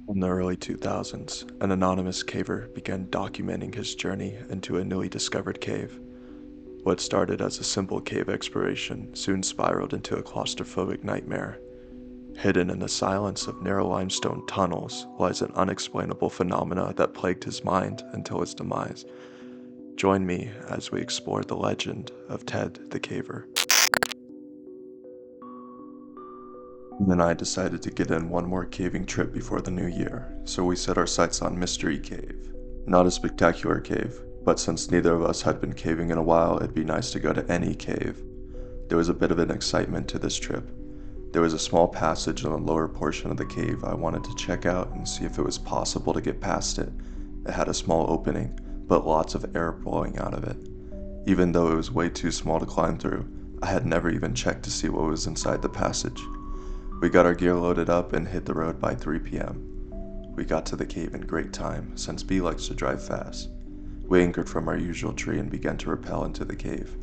In the early 2000s, an anonymous caver began documenting his journey into a newly discovered cave. What started as a simple cave exploration soon spiraled into a claustrophobic nightmare. Hidden in the silence of narrow limestone tunnels lies an unexplainable phenomena that plagued his mind until his demise. Join me as we explore the legend of Ted the Caver. And I decided to get in one more caving trip before the new year, so we set our sights on Mystery Cave. Not a spectacular cave, but since neither of us had been caving in a while, it'd be nice to go to any cave. There was a bit of an excitement to this trip. There was a small passage in the lower portion of the cave I wanted to check out and see if it was possible to get past it. It had a small opening, but lots of air blowing out of it. Even though it was way too small to climb through, I had never even checked to see what was inside the passage. We got our gear loaded up and hit the road by 3 p.m. We got to the cave in great time, since B likes to drive fast. We anchored from our usual tree and began to rappel into the cave.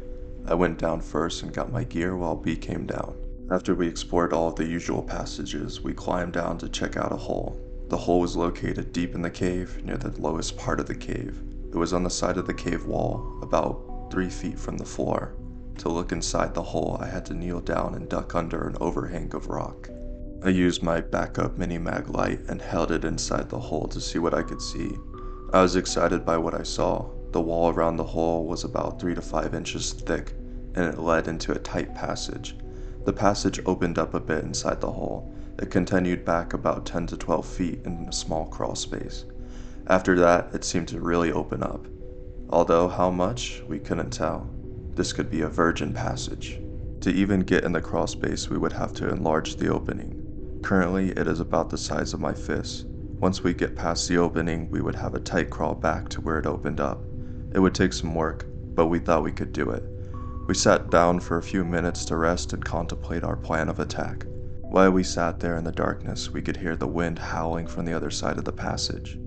I went down first and got my gear while B came down. After we explored all of the usual passages, we climbed down to check out a hole. The hole was located deep in the cave, near the lowest part of the cave. It was on the side of the cave wall, about 3 feet from the floor. To look inside the hole, I had to kneel down and duck under an overhang of rock. I used my backup mini-mag light and held it inside the hole to see what I could see. I was excited by what I saw. The wall around the hole was about 3 to 5 inches thick, and it led into a tight passage. The passage opened up a bit inside the hole. It continued back about 10 to 12 feet in a small crawl space. After that, it seemed to really open up. Although how much, we couldn't tell. This could be a virgin passage. To even get in the crawl space, we would have to enlarge the opening. Currently, it is about the size of my fist. Once we get past the opening, we would have a tight crawl back to where it opened up. It would take some work, but we thought we could do it. We sat down for a few minutes to rest and contemplate our plan of attack. While we sat there in the darkness, we could hear the wind howling from the other side of the passage.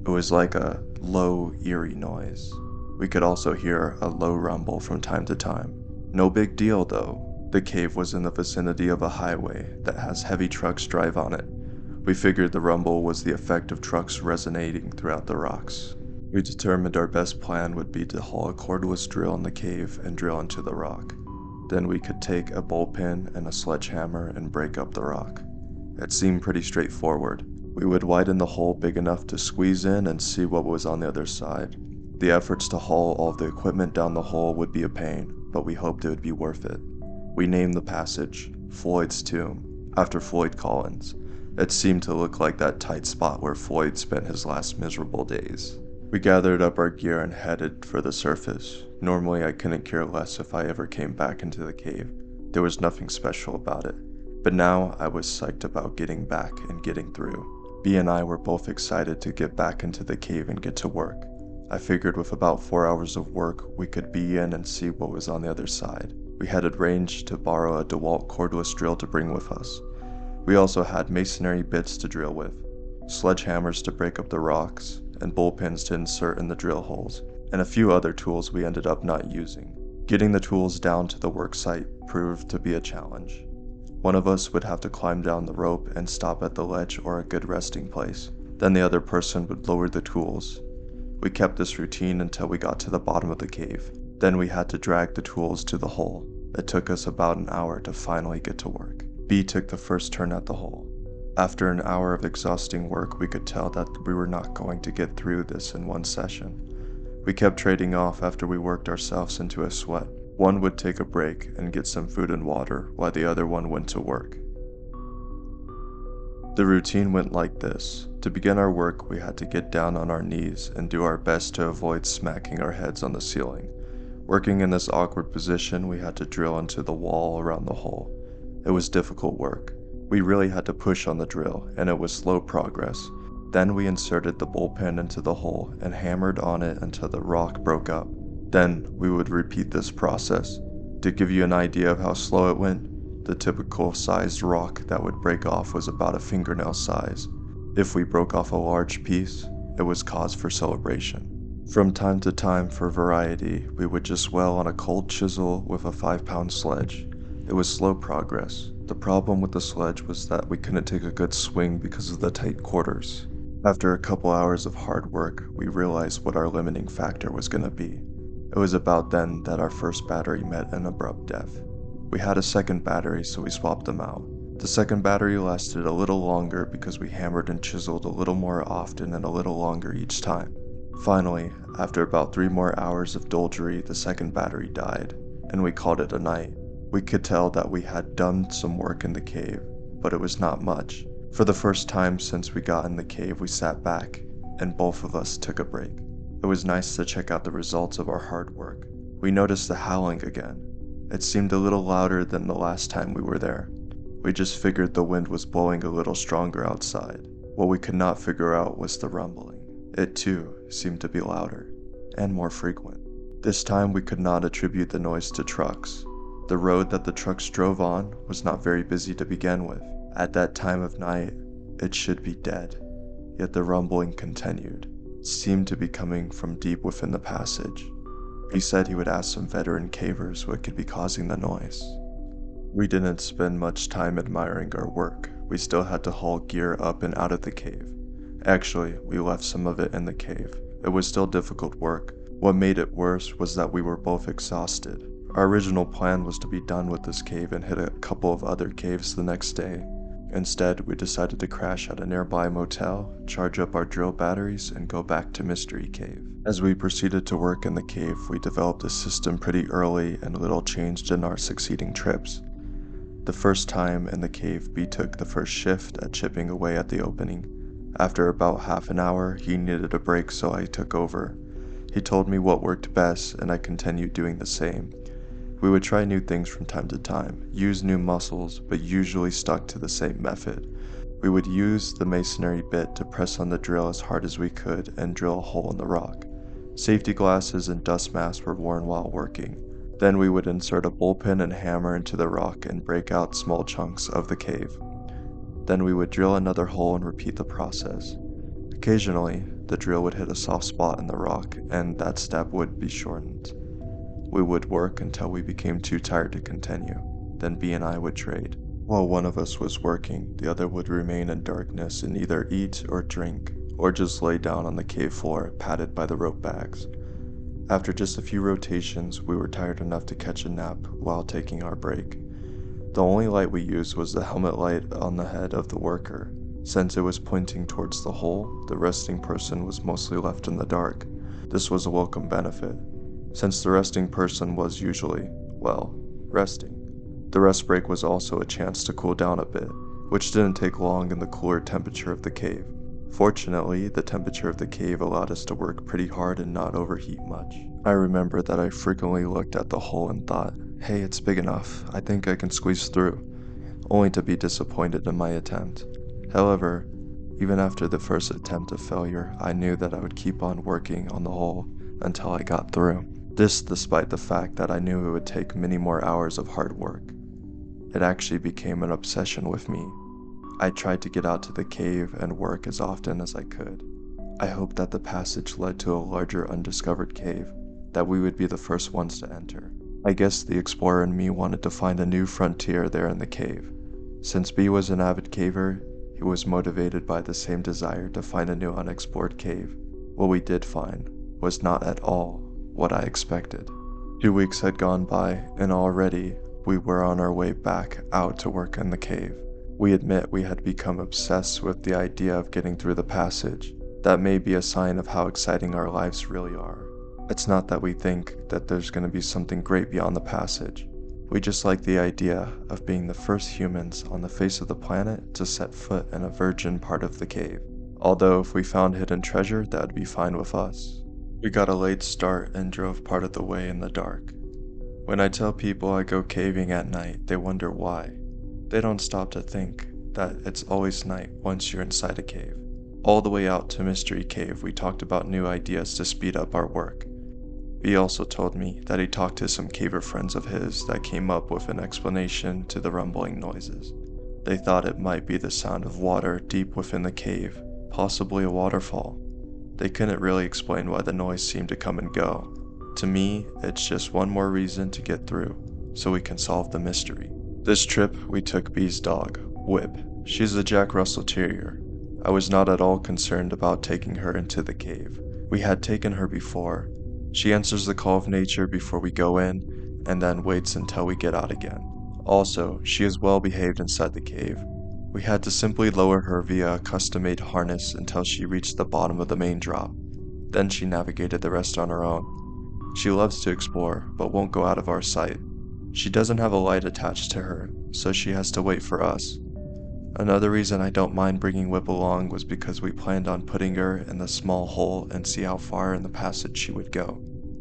It was like a low, eerie noise. We could also hear a low rumble from time to time. No big deal though. The cave was in the vicinity of a highway that has heavy trucks drive on it. We figured the rumble was the effect of trucks resonating throughout the rocks. We determined our best plan would be to haul a cordless drill in the cave and drill into the rock. Then we could take a bullpen and a sledgehammer and break up the rock. It seemed pretty straightforward. We would widen the hole big enough to squeeze in and see what was on the other side. The efforts to haul all of the equipment down the hole would be a pain, but we hoped it would be worth it. We named the passage Floyd's Tomb, after Floyd Collins. It seemed to look like that tight spot where Floyd spent his last miserable days. We gathered up our gear and headed for the surface. Normally I couldn't care less if I ever came back into the cave. There was nothing special about it. But now I was psyched about getting back and getting through. B and I were both excited to get back into the cave and get to work. I figured with about 4 hours of work, we could be in and see what was on the other side. We headed range to borrow a DeWalt cordless drill to bring with us. We also had masonry bits to drill with, sledgehammers to break up the rocks, and bullpens to insert in the drill holes, and a few other tools we ended up not using. Getting the tools down to the work site proved to be a challenge. One of us would have to climb down the rope and stop at the ledge or a good resting place. Then the other person would lower the tools. We kept this routine until we got to the bottom of the cave. Then we had to drag the tools to the hole. It took us about an hour to finally get to work. B took the first turn at the hole. After an hour of exhausting work, we could tell that we were not going to get through this in one session. We kept trading off after we worked ourselves into a sweat. One would take a break and get some food and water, while the other one went to work. The routine went like this. To begin our work, we had to get down on our knees and do our best to avoid smacking our heads on the ceiling. Working in this awkward position, we had to drill into the wall around the hole. It was difficult work. We really had to push on the drill, and it was slow progress. Then we inserted the bullpen into the hole and hammered on it until the rock broke up. Then we would repeat this process. To give you an idea of how slow it went, the typical sized rock that would break off was about a fingernail size. If we broke off a large piece, it was cause for celebration. From time to time, for variety, we would just well on a cold chisel with a 5-pound sledge. It was slow progress. The problem with the sledge was that we couldn't take a good swing because of the tight quarters. After a couple hours of hard work, we realized what our limiting factor was going to be. It was about then that our first battery met an abrupt death. We had a second battery, so we swapped them out. The second battery lasted a little longer because we hammered and chiseled a little more often and a little longer each time. Finally, after about 3 more hours of dolgery, the second battery died, and we called it a night. We could tell that we had done some work in the cave, but it was not much. For the first time since we got in the cave, we sat back, and both of us took a break. It was nice to check out the results of our hard work. We noticed the howling again. It seemed a little louder than the last time we were there. We just figured the wind was blowing a little stronger outside. What we could not figure out was the rumbling. It too seemed to be louder, and more frequent. This time we could not attribute the noise to trucks. The road that the trucks drove on was not very busy to begin with. At that time of night, it should be dead. Yet the rumbling continued. It seemed to be coming from deep within the passage. He said he would ask some veteran cavers what could be causing the noise. We didn't spend much time admiring our work. We still had to haul gear up and out of the cave. Actually, we left some of it in the cave. It was still difficult work. What made it worse was that we were both exhausted. Our original plan was to be done with this cave and hit a couple of other caves the next day. Instead, we decided to crash at a nearby motel, charge up our drill batteries, and go back to Mystery Cave. As we proceeded to work in the cave, we developed a system pretty early and little changed in our succeeding trips. The first time in the cave, B took the first shift at chipping away at the opening. After about half an hour, he needed a break, so I took over. He told me what worked best, and I continued doing the same. We would try new things from time to time, use new muscles, but usually stuck to the same method. We would use the masonry bit to press on the drill as hard as we could and drill a hole in the rock. Safety glasses and dust masks were worn while working. Then we would insert a bullpen and hammer into the rock and break out small chunks of the cave. Then we would drill another hole and repeat the process. Occasionally, the drill would hit a soft spot in the rock, and that step would be shortened. We would work until we became too tired to continue. Then B and I would trade. While one of us was working, the other would remain in darkness and either eat or drink, or just lay down on the cave floor, padded by the rope bags. After just a few rotations, we were tired enough to catch a nap while taking our break. The only light we used was the helmet light on the head of the worker. Since it was pointing towards the hole, the resting person was mostly left in the dark. This was a welcome benefit, since the resting person was usually, well, resting. The rest break was also a chance to cool down a bit, which didn't take long in the cooler temperature of the cave. Fortunately, the temperature of the cave allowed us to work pretty hard and not overheat much. I remember that I frequently looked at the hole and thought, hey, it's big enough, I think I can squeeze through, only to be disappointed in my attempt. However, even after the first attempt of failure, I knew that I would keep on working on the hole until I got through. This despite the fact that I knew it would take many more hours of hard work. It actually became an obsession with me. I tried to get out to the cave and work as often as I could. I hoped that the passage led to a larger undiscovered cave, that we would be the first ones to enter. I guess the explorer in me wanted to find a new frontier there in the cave. Since B was an avid caver, he was motivated by the same desire to find a new unexplored cave. What we did find was not at all what I expected. 2 weeks had gone by, and already we were on our way back out to work in the cave. We admit we had become obsessed with the idea of getting through the passage. That may be a sign of how exciting our lives really are. It's not that we think that there's going to be something great beyond the passage. We just like the idea of being the first humans on the face of the planet to set foot in a virgin part of the cave. Although if we found hidden treasure, that would be fine with us. We got a late start and drove part of the way in the dark. When I tell people I go caving at night, they wonder why. They don't stop to think that it's always night once you're inside a cave. All the way out to Mystery Cave, we talked about new ideas to speed up our work. He also told me that he talked to some caver friends of his that came up with an explanation to the rumbling noises. They thought it might be the sound of water deep within the cave, possibly a waterfall. They couldn't really explain why the noise seemed to come and go. To me, it's just one more reason to get through, so we can solve the mystery. This trip, we took B's dog, Whip. She's a Jack Russell Terrier. I was not at all concerned about taking her into the cave. We had taken her before. She answers the call of nature before we go in, and then waits until we get out again. Also, she is well behaved inside the cave. We had to simply lower her via a custom-made harness until she reached the bottom of the main drop. Then she navigated the rest on her own. She loves to explore, but won't go out of our sight. She doesn't have a light attached to her, so she has to wait for us. Another reason I don't mind bringing Whip along was because we planned on putting her in the small hole and see how far in the passage she would go.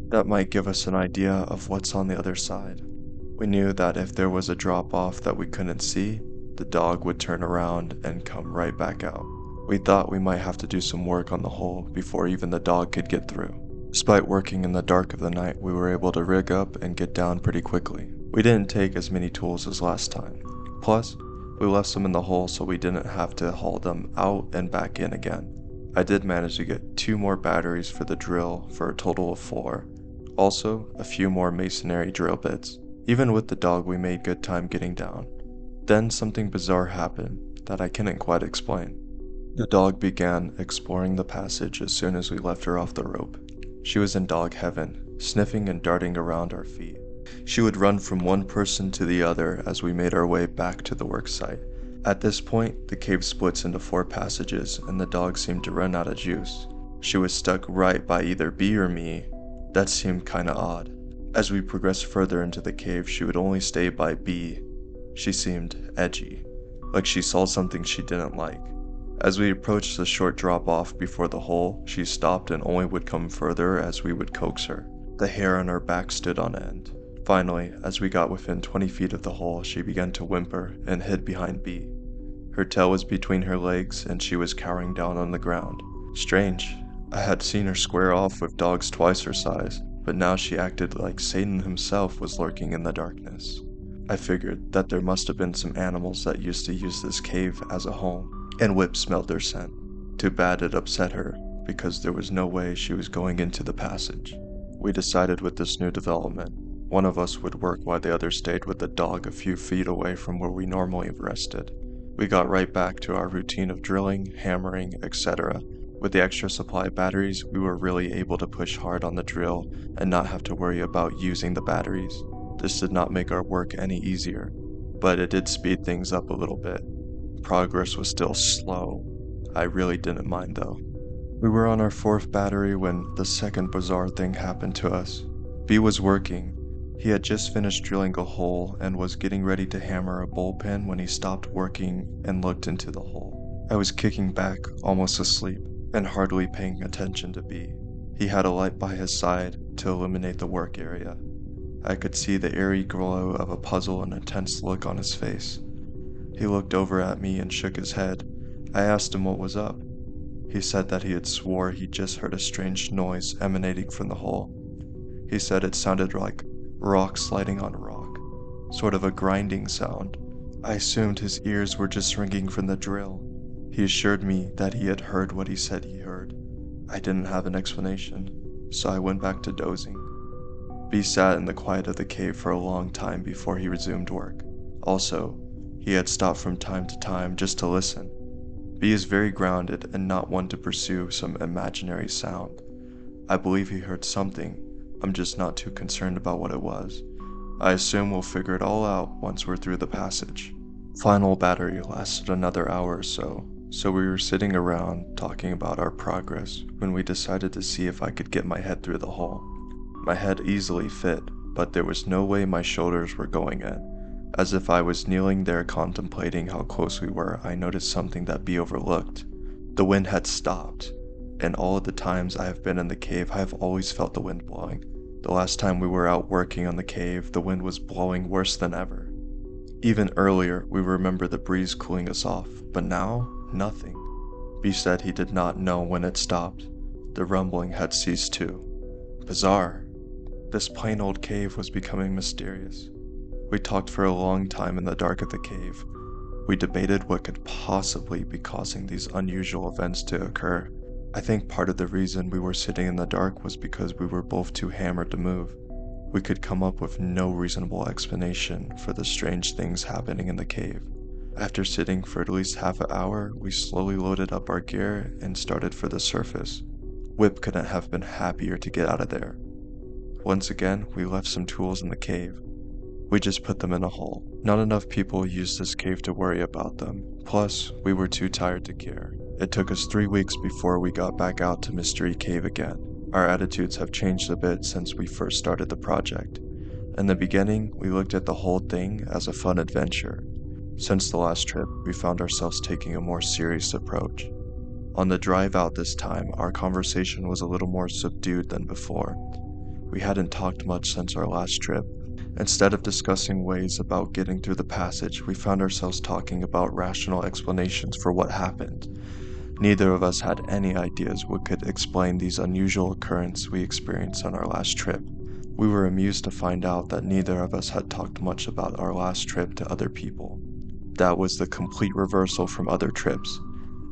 That might give us an idea of what's on the other side. We knew that if there was a drop-off that we couldn't see, the dog would turn around and come right back out. We thought we might have to do some work on the hole before even the dog could get through. Despite working in the dark of the night, we were able to rig up and get down pretty quickly. We didn't take as many tools as last time. Plus, we left some in the hole so we didn't have to haul them out and back in again. I did manage to get 2 more batteries for the drill for a total of 4. Also, a few more masonry drill bits. Even with the dog, we made good time getting down. Then something bizarre happened that I couldn't quite explain. The dog began exploring the passage as soon as we left her off the rope. She was in dog heaven, sniffing and darting around our feet. She would run from one person to the other as we made our way back to the work site. At this point, the cave splits into 4 passages and the dog seemed to run out of juice. She was stuck right by either B or me. That seemed kinda odd. As we progressed further into the cave, she would only stay by B. She seemed edgy, like she saw something she didn't like. As we approached the short drop-off before the hole, she stopped and only would come further as we would coax her. The hair on her back stood on end. Finally, as we got within 20 feet of the hole, she began to whimper and hid behind B. Her tail was between her legs and she was cowering down on the ground. Strange. I had seen her square off with dogs twice her size, but now she acted like Satan himself was lurking in the darkness. I figured that there must have been some animals that used to use this cave as a home, and Whip smelled their scent. Too bad it upset her, because there was no way she was going into the passage. We decided with this new development, one of us would work while the other stayed with the dog a few feet away from where we normally rested. We got right back to our routine of drilling, hammering, etc. With the extra supply of batteries, we were really able to push hard on the drill and not have to worry about using the batteries. This did not make our work any easier, but it did speed things up a little bit. Progress was still slow. I really didn't mind though. We were on our 4th battery when the second bizarre thing happened to us. B was working. He had just finished drilling a hole and was getting ready to hammer a bullpen when he stopped working and looked into the hole. I was kicking back, almost asleep, and hardly paying attention to B. He had a light by his side to illuminate the work area. I could see the eerie glow of a puzzle and a tense look on his face. He looked over at me and shook his head. I asked him what was up. He said that he had swore he just heard a strange noise emanating from the hole. He said it sounded like rock sliding on rock, sort of a grinding sound. I assumed his ears were just ringing from the drill. He assured me that he had heard what he said he heard. I didn't have an explanation, so I went back to dozing. B sat in the quiet of the cave for a long time before he resumed work. Also, he had stopped from time to time just to listen. B is very grounded and not one to pursue some imaginary sound. I believe he heard something. I'm just not too concerned about what it was. I assume we'll figure it all out once we're through the passage. Final battery lasted another hour or so we were sitting around talking about our progress when we decided to see if I could get my head through the hole. My head easily fit, but there was no way my shoulders were going in. As if I was kneeling there contemplating how close we were, I noticed something that B overlooked. The wind had stopped. And all of the times I have been in the cave, I have always felt the wind blowing. The last time we were out working on the cave, the wind was blowing worse than ever. Even earlier, we remember the breeze cooling us off, but now, nothing. B said he did not know when it stopped. The rumbling had ceased too. Bizarre. This plain old cave was becoming mysterious. We talked for a long time in the dark of the cave. We debated what could possibly be causing these unusual events to occur. I think part of the reason we were sitting in the dark was because we were both too hammered to move. We could come up with no reasonable explanation for the strange things happening in the cave. After sitting for at least half an hour, we slowly loaded up our gear and started for the surface. Whip couldn't have been happier to get out of there. Once again, we left some tools in the cave. We just put them in a hole. Not enough people used this cave to worry about them. Plus, we were too tired to care. It took us 3 weeks before we got back out to Mystery Cave again. Our attitudes have changed a bit since we first started the project. In the beginning, we looked at the whole thing as a fun adventure. Since the last trip, we found ourselves taking a more serious approach. On the drive out this time, our conversation was a little more subdued than before. We hadn't talked much since our last trip. Instead of discussing ways about getting through the passage, we found ourselves talking about rational explanations for what happened. Neither of us had any ideas what could explain these unusual occurrences we experienced on our last trip. We were amused to find out that neither of us had talked much about our last trip to other people. That was the complete reversal from other trips.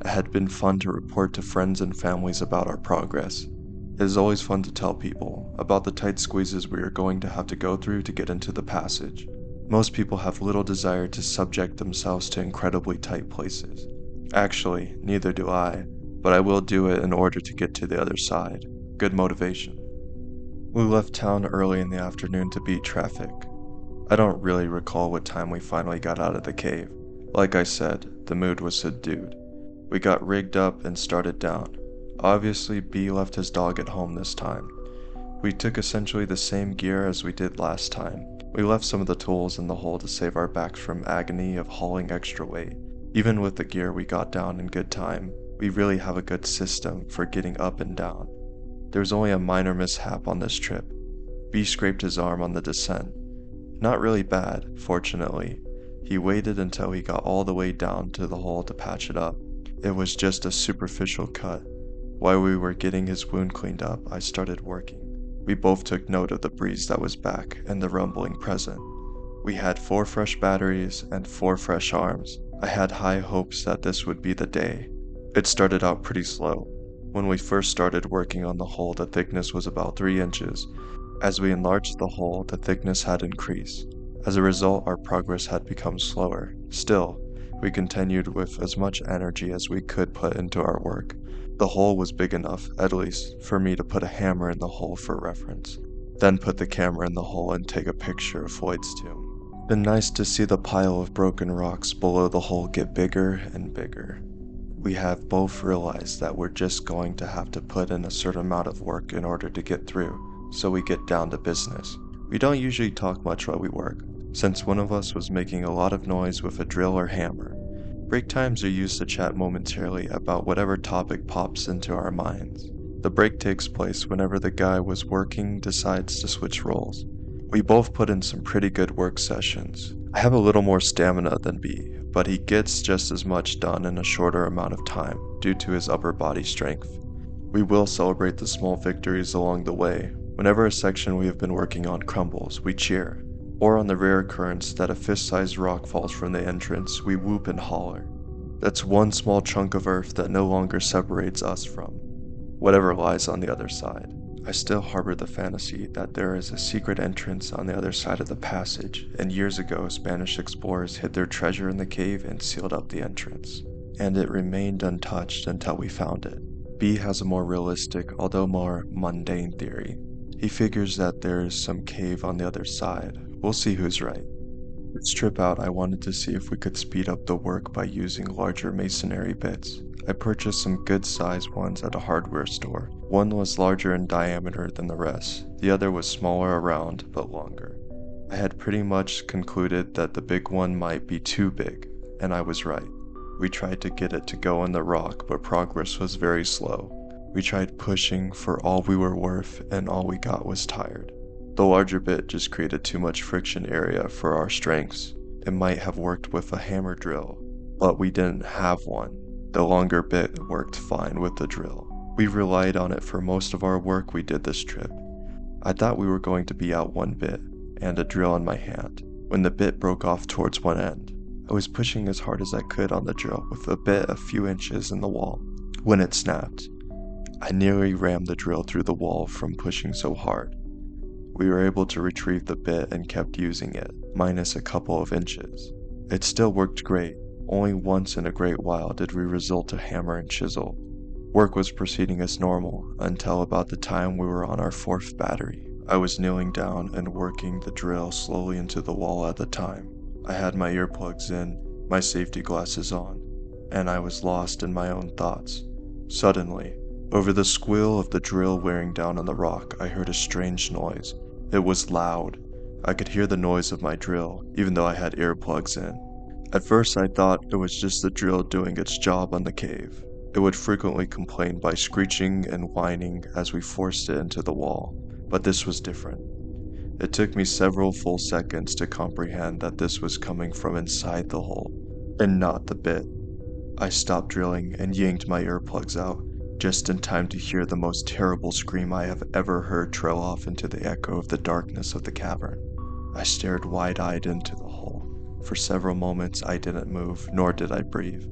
It had been fun to report to friends and families about our progress. It is always fun to tell people about the tight squeezes we are going to have to go through to get into the passage. Most people have little desire to subject themselves to incredibly tight places. Actually, neither do I, but I will do it in order to get to the other side. Good motivation. We left town early in the afternoon to beat traffic. I don't really recall what time we finally got out of the cave. Like I said, the mood was subdued. We got rigged up and started down. Obviously, B left his dog at home this time. We took essentially the same gear as we did last time. We left some of the tools in the hole to save our backs from agony of hauling extra weight. Even with the gear we got down in good time, we really have a good system for getting up and down. There was only a minor mishap on this trip. B scraped his arm on the descent. Not really bad, fortunately. He waited until he got all the way down to the hole to patch it up. It was just a superficial cut. While we were getting his wound cleaned up, I started working. We both took note of the breeze that was back and the rumbling present. We had 4 fresh batteries and 4 fresh arms. I had high hopes that this would be the day. It started out pretty slow. When we first started working on the hole, the thickness was about 3 inches. As we enlarged the hole, the thickness had increased. As a result, our progress had become slower. Still, we continued with as much energy as we could put into our work. The hole was big enough, at least, for me to put a hammer in the hole for reference. Then put the camera in the hole and take a picture of Floyd's tomb. Been nice to see the pile of broken rocks below the hole get bigger and bigger. We have both realized that we're just going to have to put in a certain amount of work in order to get through, so we get down to business. We don't usually talk much while we work, since one of us was making a lot of noise with a drill or hammer. Break times are used to chat momentarily about whatever topic pops into our minds. The break takes place whenever the guy was working decides to switch roles. We both put in some pretty good work sessions. I have a little more stamina than B, but he gets just as much done in a shorter amount of time due to his upper body strength. We will celebrate the small victories along the way. Whenever a section we have been working on crumbles, we cheer. Or on the rare occurrence that a fist-sized rock falls from the entrance, we whoop and holler. That's one small chunk of earth that no longer separates us from whatever lies on the other side. I still harbor the fantasy that there is a secret entrance on the other side of the passage, and years ago Spanish explorers hid their treasure in the cave and sealed up the entrance. And it remained untouched until we found it. B has a more realistic, although more mundane theory. He figures that there is some cave on the other side. We'll see who's right. This trip out, I wanted to see if we could speed up the work by using larger masonry bits. I purchased some good-sized ones at a hardware store. One was larger in diameter than the rest. The other was smaller around, but longer. I had pretty much concluded that the big one might be too big, and I was right. We tried to get it to go in the rock, but progress was very slow. We tried pushing for all we were worth, and all we got was tired. The larger bit just created too much friction area for our strengths. It might have worked with a hammer drill, but we didn't have one. The longer bit worked fine with the drill. We relied on it for most of our work we did this trip. I thought we were going to be out one bit, and a drill in my hand, when the bit broke off towards one end. I was pushing as hard as I could on the drill with the bit a few inches in the wall. When it snapped, I nearly rammed the drill through the wall from pushing so hard. We were able to retrieve the bit and kept using it, minus a couple of inches. It still worked great. Only once in a great while did we resort to hammer and chisel. Work was proceeding as normal until about the time we were on our fourth battery. I was kneeling down and working the drill slowly into the wall at the time. I had my earplugs in, my safety glasses on, and I was lost in my own thoughts. Suddenly, over the squeal of the drill wearing down on the rock, I heard a strange noise. It was loud. I could hear the noise of my drill, even though I had earplugs in. At first I thought it was just the drill doing its job on the cave. It would frequently complain by screeching and whining as we forced it into the wall, but this was different. It took me several full seconds to comprehend that this was coming from inside the hole, and not the bit. I stopped drilling and yanked my earplugs out, just in time to hear the most terrible scream I have ever heard trail off into the echo of the darkness of the cavern. I stared wide-eyed into the hole. For several moments I didn't move, nor did I breathe.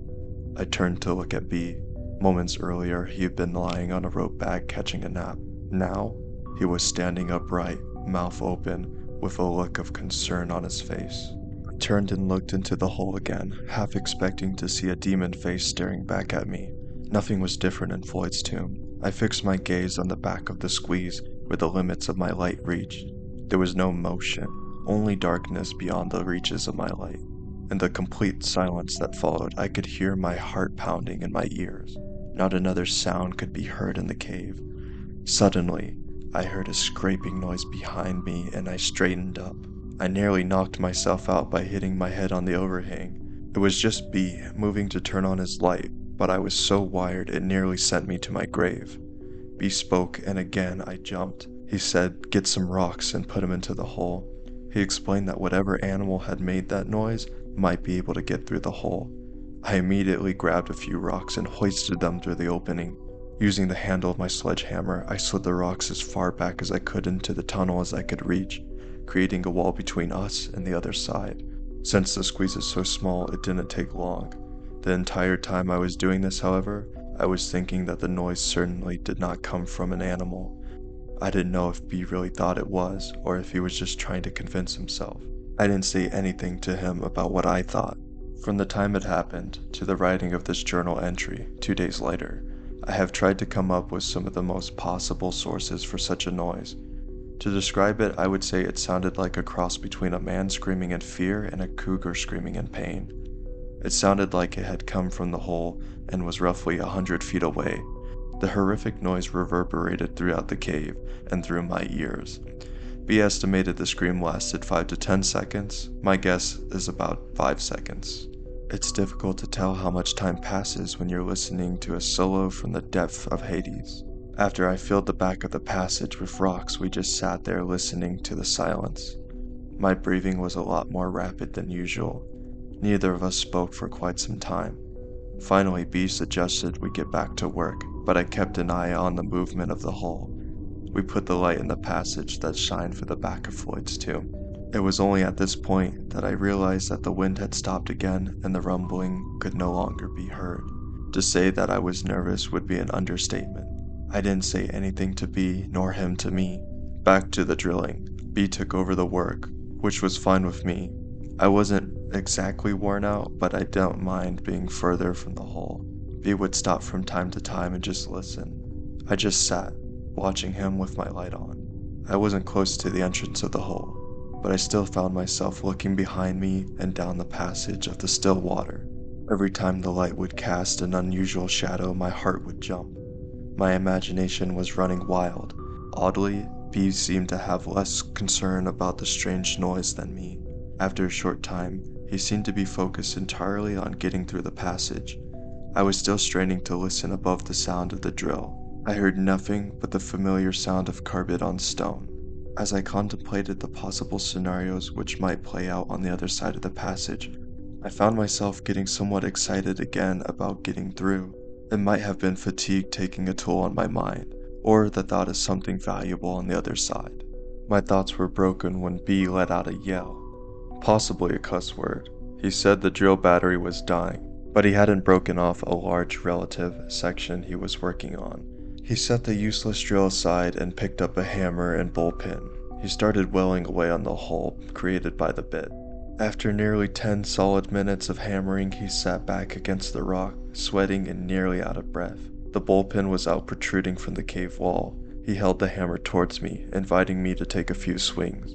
I turned to look at B. Moments earlier he had been lying on a rope bag catching a nap. Now, he was standing upright, mouth open, with a look of concern on his face. I turned and looked into the hole again, half expecting to see a demon face staring back at me. Nothing was different in Floyd's tomb. I fixed my gaze on the back of the squeeze where the limits of my light reached. There was no motion, only darkness beyond the reaches of my light. In the complete silence that followed, I could hear my heart pounding in my ears. Not another sound could be heard in the cave. Suddenly, I heard a scraping noise behind me and I straightened up. I nearly knocked myself out by hitting my head on the overhang. It was just B moving to turn on his light, but I was so wired it nearly sent me to my grave. B spoke and again I jumped. He said, "Get some rocks and put them into the hole." He explained that whatever animal had made that noise might be able to get through the hole. I immediately grabbed a few rocks and hoisted them through the opening. Using the handle of my sledgehammer, I slid the rocks as far back as I could into the tunnel as I could reach, creating a wall between us and the other side. Since the squeeze is so small, it didn't take long. The entire time I was doing this, however, I was thinking that the noise certainly did not come from an animal. I didn't know if B really thought it was, or if he was just trying to convince himself. I didn't say anything to him about what I thought. From the time it happened to the writing of this journal entry 2 days later, I have tried to come up with some of the most possible sources for such a noise. To describe it, I would say it sounded like a cross between a man screaming in fear and a cougar screaming in pain. It sounded like it had come from the hole and was roughly 100 feet away. The horrific noise reverberated throughout the cave and through my ears. B estimated the scream lasted 5 to 10 seconds. My guess is about 5 seconds. It's difficult to tell how much time passes when you're listening to a solo from the depth of Hades. After I filled the back of the passage with rocks, we just sat there listening to the silence. My breathing was a lot more rapid than usual. Neither of us spoke for quite some time. Finally, B suggested we get back to work, but I kept an eye on the movement of the hole. We put the light in the passage that shined for the back of Floyd's tomb. It was only at this point that I realized that the wind had stopped again and the rumbling could no longer be heard. To say that I was nervous would be an understatement. I didn't say anything to B, nor him to me. Back to the drilling. B took over the work, which was fine with me. I wasn't exactly worn out, but I don't mind being further from the hole. B would stop from time to time and just listen. I just sat, watching him with my light on. I wasn't close to the entrance of the hole, but I still found myself looking behind me and down the passage of the still water. Every time the light would cast an unusual shadow, my heart would jump. My imagination was running wild. Oddly, B seemed to have less concern about the strange noise than me. After a short time, he seemed to be focused entirely on getting through the passage. I was still straining to listen above the sound of the drill. I heard nothing but the familiar sound of carpet on stone. As I contemplated the possible scenarios which might play out on the other side of the passage, I found myself getting somewhat excited again about getting through. It might have been fatigue taking a toll on my mind, or the thought of something valuable on the other side. My thoughts were broken when B let out a yell, possibly a cuss word. He said the drill battery was dying, but he hadn't broken off a large relative section he was working on. He set the useless drill aside and picked up a hammer and bullpen. He started welling away on the hole created by the bit. After nearly 10 solid minutes of hammering, he sat back against the rock, sweating and nearly out of breath. The bullpen was out protruding from the cave wall. He held the hammer towards me, inviting me to take a few swings.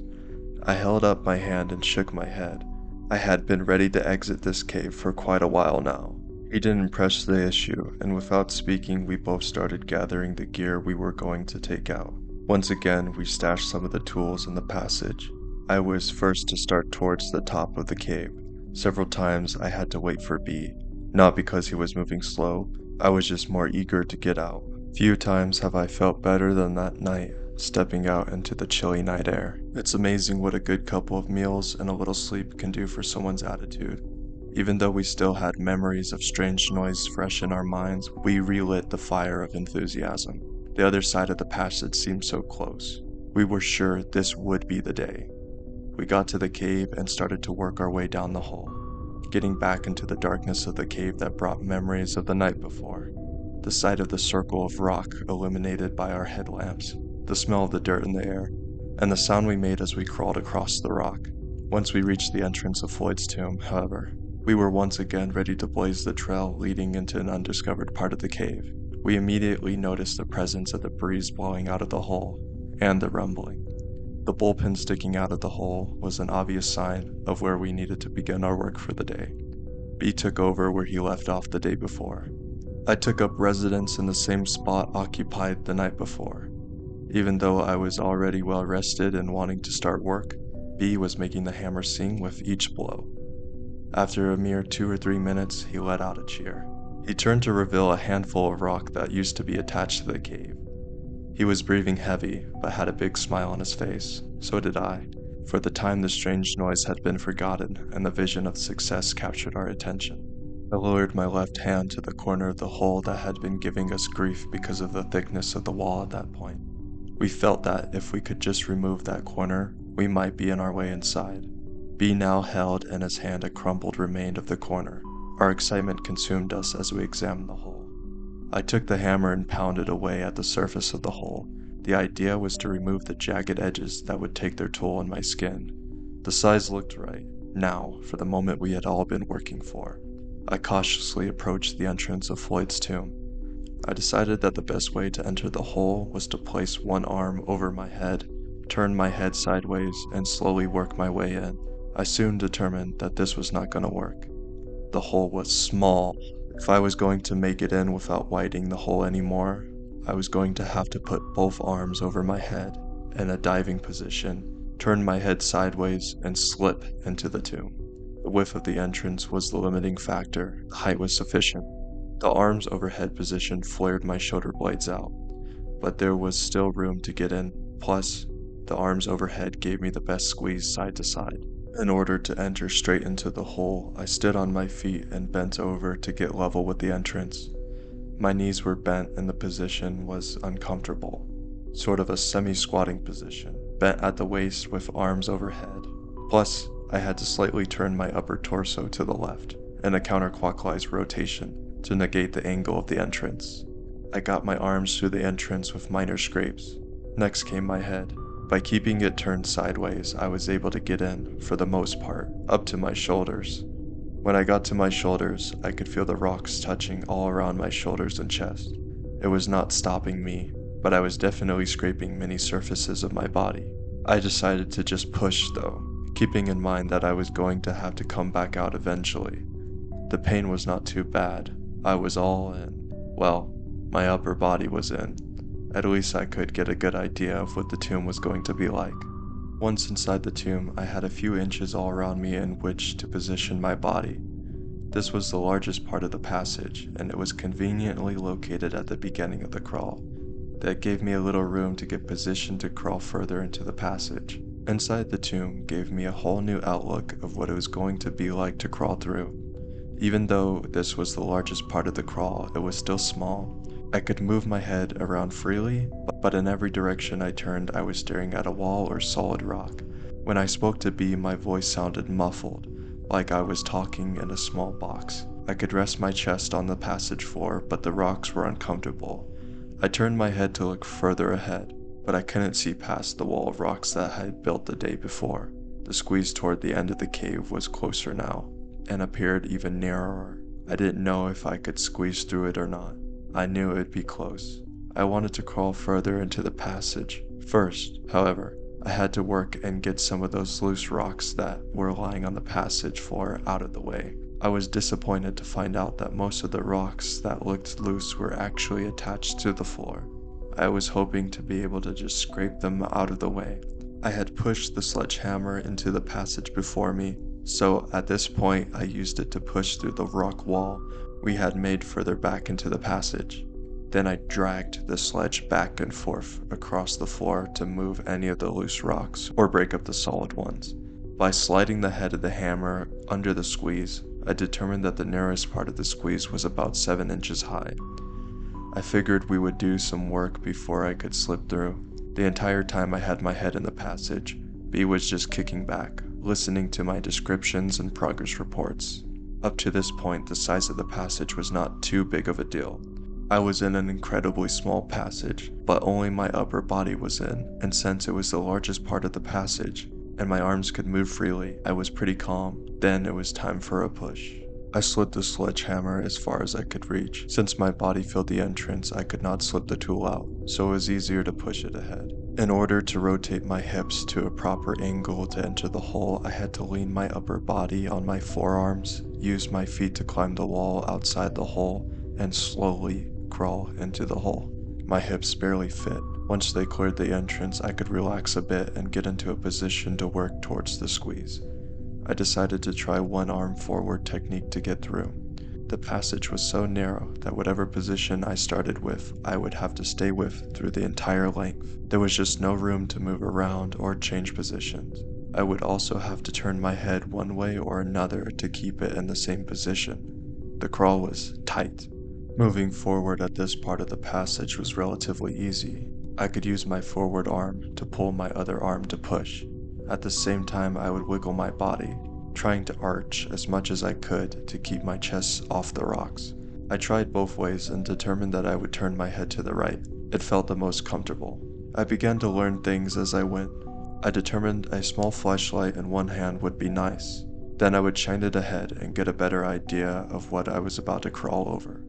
I held up my hand and shook my head. I had been ready to exit this cave for quite a while now. He didn't press the issue, and without speaking, we both started gathering the gear we were going to take out. Once again, we stashed some of the tools in the passage. I was first to start towards the top of the cave. Several times I had to wait for B, not because he was moving slow, I was just more eager to get out. Few times have I felt better than that night, stepping out into the chilly night air. It's amazing what a good couple of meals and a little sleep can do for someone's attitude. Even though we still had memories of strange noise fresh in our minds, we relit the fire of enthusiasm. The other side of the passage seemed so close. We were sure this would be the day. We got to the cave and started to work our way down the hole, getting back into the darkness of the cave that brought memories of the night before. The sight of the circle of rock illuminated by our headlamps, the smell of the dirt in the air, and the sound we made as we crawled across the rock. Once we reached the entrance of Floyd's tomb, however, we were once again ready to blaze the trail leading into an undiscovered part of the cave. We immediately noticed the presence of the breeze blowing out of the hole, and the rumbling. The bullpen sticking out of the hole was an obvious sign of where we needed to begin our work for the day. B took over where he left off the day before. I took up residence in the same spot occupied the night before. Even though I was already well rested and wanting to start work, B was making the hammer sing with each blow. After a mere 2 or 3 minutes, he let out a cheer. He turned to reveal a handful of rock that used to be attached to the cave. He was breathing heavy, but had a big smile on his face. So did I. For the time the strange noise had been forgotten, and the vision of success captured our attention. I lowered my left hand to the corner of the hole that had been giving us grief because of the thickness of the wall at that point. We felt that if we could just remove that corner, we might be on our way inside. B now held in his hand a crumpled remain of the corner. Our excitement consumed us as we examined the hole. I took the hammer and pounded away at the surface of the hole. The idea was to remove the jagged edges that would take their toll on my skin. The size looked right, now, for the moment we had all been working for. I cautiously approached the entrance of Floyd's tomb. I decided that the best way to enter the hole was to place one arm over my head, turn my head sideways, and slowly work my way in. I soon determined that this was not going to work. The hole was small. If I was going to make it in without widening the hole anymore, I was going to have to put both arms over my head in a diving position, turn my head sideways, and slip into the tomb. The width of the entrance was the limiting factor. The height was sufficient. The arms overhead position flared my shoulder blades out, but there was still room to get in. Plus, the arms overhead gave me the best squeeze side to side. In order to enter straight into the hole, I stood on my feet and bent over to get level with the entrance. My knees were bent and the position was uncomfortable, sort of a semi-squatting position, bent at the waist with arms overhead. Plus, I had to slightly turn my upper torso to the left, in a counterclockwise rotation, to negate the angle of the entrance. I got my arms through the entrance with minor scrapes. Next came my head. By keeping it turned sideways, I was able to get in, for the most part, up to my shoulders. When I got to my shoulders, I could feel the rocks touching all around my shoulders and chest. It was not stopping me, but I was definitely scraping many surfaces of my body. I decided to just push though, keeping in mind that I was going to have to come back out eventually. The pain was not too bad. I was all in. Well, my upper body was in. At least I could get a good idea of what the tomb was going to be like. Once inside the tomb, I had a few inches all around me in which to position my body. This was the largest part of the passage, and it was conveniently located at the beginning of the crawl. That gave me a little room to get positioned to crawl further into the passage. Inside the tomb gave me a whole new outlook of what it was going to be like to crawl through. Even though this was the largest part of the crawl, it was still small. I could move my head around freely, but in every direction I turned I was staring at a wall or solid rock. When I spoke to B, my voice sounded muffled, like I was talking in a small box. I could rest my chest on the passage floor, but the rocks were uncomfortable. I turned my head to look further ahead, but I couldn't see past the wall of rocks that I had built the day before. The squeeze toward the end of the cave was closer now, and appeared even narrower. I didn't know if I could squeeze through it or not. I knew it would be close. I wanted to crawl further into the passage. First, however, I had to work and get some of those loose rocks that were lying on the passage floor out of the way. I was disappointed to find out that most of the rocks that looked loose were actually attached to the floor. I was hoping to be able to just scrape them out of the way. I had pushed the sledgehammer into the passage before me, so at this point I used it to push through the rock wall we had made further back into the passage. Then I dragged the sledge back and forth across the floor to move any of the loose rocks or break up the solid ones. By sliding the head of the hammer under the squeeze, I determined that the narrowest part of the squeeze was about 7 inches high. I figured we would do some work before I could slip through. The entire time I had my head in the passage, B was just kicking back, listening to my descriptions and progress reports. Up to this point, the size of the passage was not too big of a deal. I was in an incredibly small passage, but only my upper body was in, and since it was the largest part of the passage, and my arms could move freely, I was pretty calm. Then it was time for a push. I slid the sledgehammer as far as I could reach. Since my body filled the entrance, I could not slip the tool out, so it was easier to push it ahead. In order to rotate my hips to a proper angle to enter the hole, I had to lean my upper body on my forearms, use my feet to climb the wall outside the hole, and slowly crawl into the hole. My hips barely fit. Once they cleared the entrance, I could relax a bit and get into a position to work towards the squeeze. I decided to try one arm forward technique to get through. The passage was so narrow that whatever position I started with, I would have to stay with through the entire length. There was just no room to move around or change positions. I would also have to turn my head one way or another to keep it in the same position. The crawl was tight. Moving forward at this part of the passage was relatively easy. I could use my forward arm to pull my other arm to push. At the same time, I would wiggle my body, trying to arch as much as I could to keep my chest off the rocks. I tried both ways and determined that I would turn my head to the right. It felt the most comfortable. I began to learn things as I went. I determined a small flashlight in one hand would be nice. Then I would shine it ahead and get a better idea of what I was about to crawl over.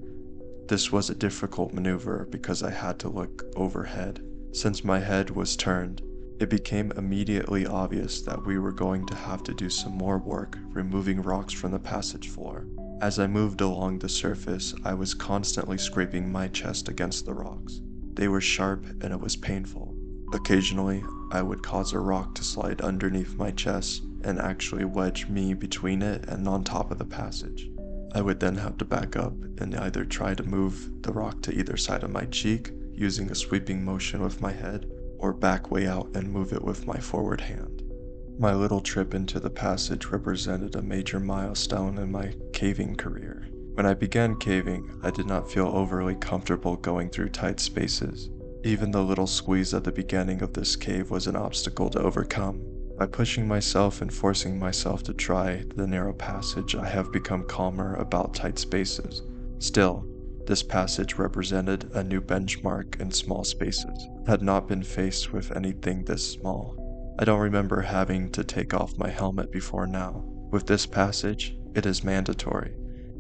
This was a difficult maneuver because I had to look overhead. Since my head was turned, it became immediately obvious that we were going to have to do some more work removing rocks from the passage floor. As I moved along the surface, I was constantly scraping my chest against the rocks. They were sharp and it was painful. Occasionally, I would cause a rock to slide underneath my chest and actually wedge me between it and on top of the passage. I would then have to back up and either try to move the rock to either side of my cheek using a sweeping motion with my head, or back way out and move it with my forward hand. My little trip into the passage represented a major milestone in my caving career. When I began caving, I did not feel overly comfortable going through tight spaces. Even the little squeeze at the beginning of this cave was an obstacle to overcome. By pushing myself and forcing myself to try the narrow passage, I have become calmer about tight spaces. Still, this passage represented a new benchmark in small spaces. I had not been faced with anything this small. I don't remember having to take off my helmet before now. With this passage, it is mandatory.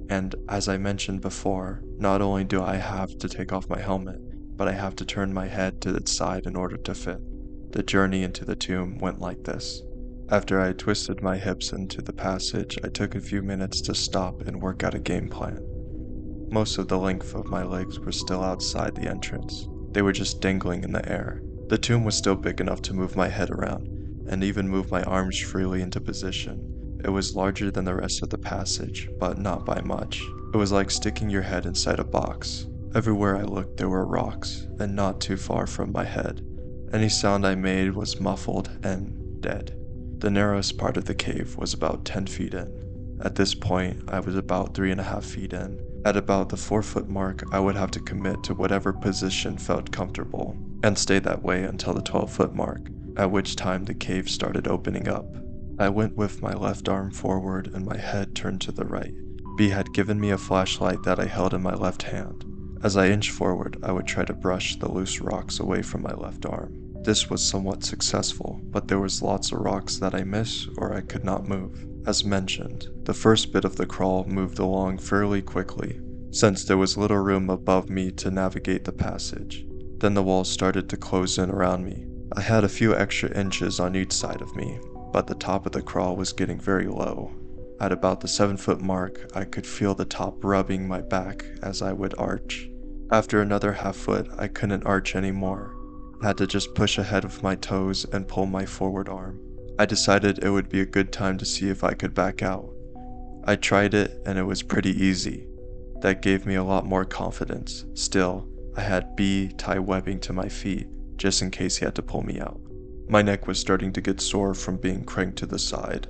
And as I mentioned before, not only do I have to take off my helmet, but I have to turn my head to its side in order to fit. The journey into the tomb went like this. After I twisted my hips into the passage, I took a few minutes to stop and work out a game plan. Most of the length of my legs were still outside the entrance. They were just dangling in the air. The tomb was still big enough to move my head around, and even move my arms freely into position. It was larger than the rest of the passage, but not by much. It was like sticking your head inside a box. Everywhere I looked there were rocks, and not too far from my head. Any sound I made was muffled and dead. The narrowest part of the cave was about 10 feet in. At this point, I was about 3.5 feet in. At about the 4-foot mark, I would have to commit to whatever position felt comfortable, and stay that way until the 12-foot mark, at which time the cave started opening up. I went with my left arm forward and my head turned to the right. B had given me a flashlight that I held in my left hand. As I inched forward, I would try to brush the loose rocks away from my left arm. This was somewhat successful, but there was lots of rocks that I missed or I could not move. As mentioned, the first bit of the crawl moved along fairly quickly, since there was little room above me to navigate the passage. Then the walls started to close in around me. I had a few extra inches on each side of me, but the top of the crawl was getting very low. At about the 7-foot mark, I could feel the top rubbing my back as I would arch. After another half foot, I couldn't arch anymore. I had to just push ahead with my toes and pull my forward arm. I decided it would be a good time to see if I could back out. I tried it and it was pretty easy. That gave me a lot more confidence. Still, I had B tie webbing to my feet, just in case he had to pull me out. My neck was starting to get sore from being cranked to the side.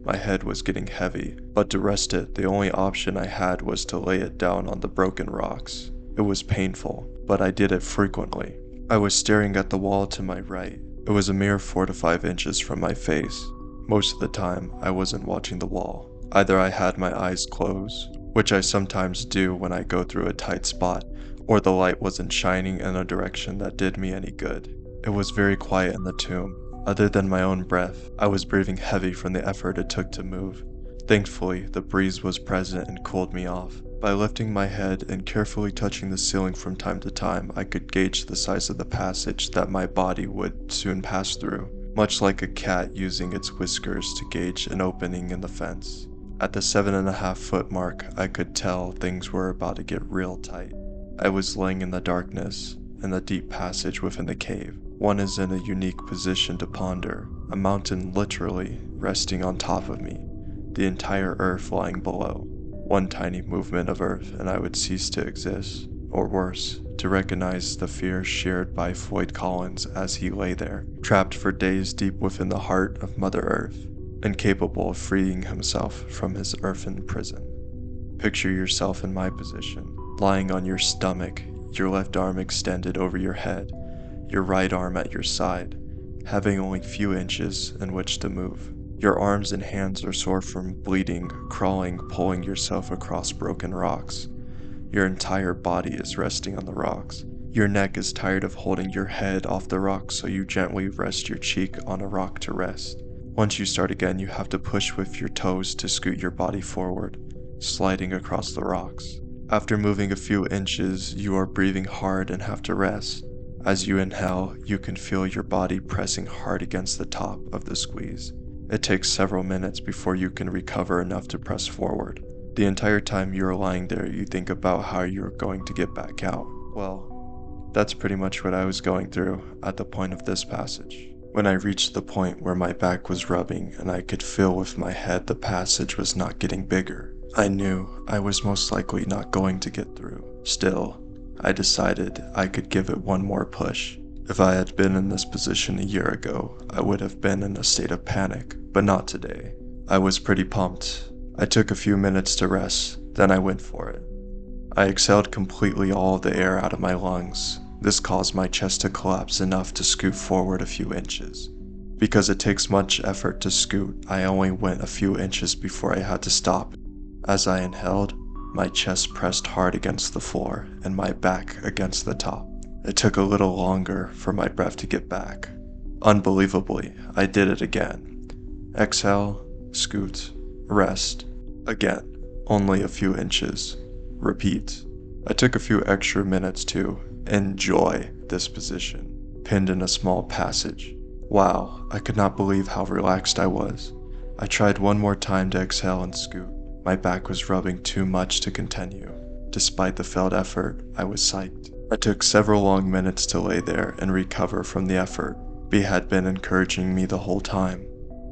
My head was getting heavy, but to rest it, the only option I had was to lay it down on the broken rocks. It was painful, but I did it frequently. I was staring at the wall to my right. It was a mere 4 to 5 inches from my face. Most of the time, I wasn't watching the wall. Either I had my eyes closed, which I sometimes do when I go through a tight spot, or the light wasn't shining in a direction that did me any good. It was very quiet in the tomb. Other than my own breath, I was breathing heavy from the effort it took to move. Thankfully, the breeze was present and cooled me off. By lifting my head and carefully touching the ceiling from time to time, I could gauge the size of the passage that my body would soon pass through, much like a cat using its whiskers to gauge an opening in the fence. At the 7.5-foot mark, I could tell things were about to get real tight. I was laying in the darkness, in the deep passage within the cave. One is in a unique position to ponder, a mountain literally resting on top of me, the entire earth lying below. One tiny movement of earth and I would cease to exist, or worse, to recognize the fear shared by Floyd Collins as he lay there, trapped for days deep within the heart of Mother Earth, incapable of freeing himself from his earthen prison. Picture yourself in my position, lying on your stomach, your left arm extended over your head, your right arm at your side, having only few inches in which to move. Your arms and hands are sore from bleeding, crawling, pulling yourself across broken rocks. Your entire body is resting on the rocks. Your neck is tired of holding your head off the rocks, so you gently rest your cheek on a rock to rest. Once you start again, you have to push with your toes to scoot your body forward, sliding across the rocks. After moving a few inches, you are breathing hard and have to rest. As you inhale, you can feel your body pressing hard against the top of the squeeze. It takes several minutes before you can recover enough to press forward. The entire time you are lying there, you think about how you are going to get back out. Well, that's pretty much what I was going through at the point of this passage. When I reached the point where my back was rubbing and I could feel with my head the passage was not getting bigger, I knew I was most likely not going to get through. Still, I decided I could give it one more push. If I had been in this position a year ago, I would have been in a state of panic, but not today. I was pretty pumped. I took a few minutes to rest, then I went for it. I exhaled completely all of the air out of my lungs. This caused my chest to collapse enough to scoot forward a few inches. Because it takes much effort to scoot, I only went a few inches before I had to stop. As I inhaled, my chest pressed hard against the floor and my back against the top. It took a little longer for my breath to get back. Unbelievably, I did it again. Exhale, scoot, rest. Again, only a few inches. Repeat. I took a few extra minutes to enjoy this position, pinned in a small passage. Wow, I could not believe how relaxed I was. I tried one more time to exhale and scoot. My back was rubbing too much to continue. Despite the failed effort, I was psyched. I took several long minutes to lay there and recover from the effort. B had been encouraging me the whole time.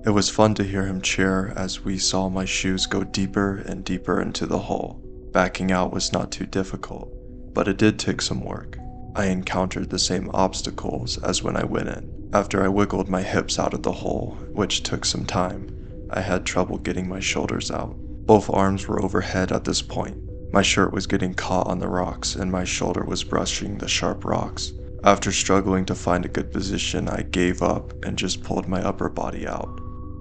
It was fun to hear him cheer as we saw my shoes go deeper and deeper into the hole. Backing out was not too difficult, but it did take some work. I encountered the same obstacles as when I went in. After I wiggled my hips out of the hole, which took some time, I had trouble getting my shoulders out. Both arms were overhead at this point. My shirt was getting caught on the rocks and my shoulder was brushing the sharp rocks. After struggling to find a good position, I gave up and just pulled my upper body out.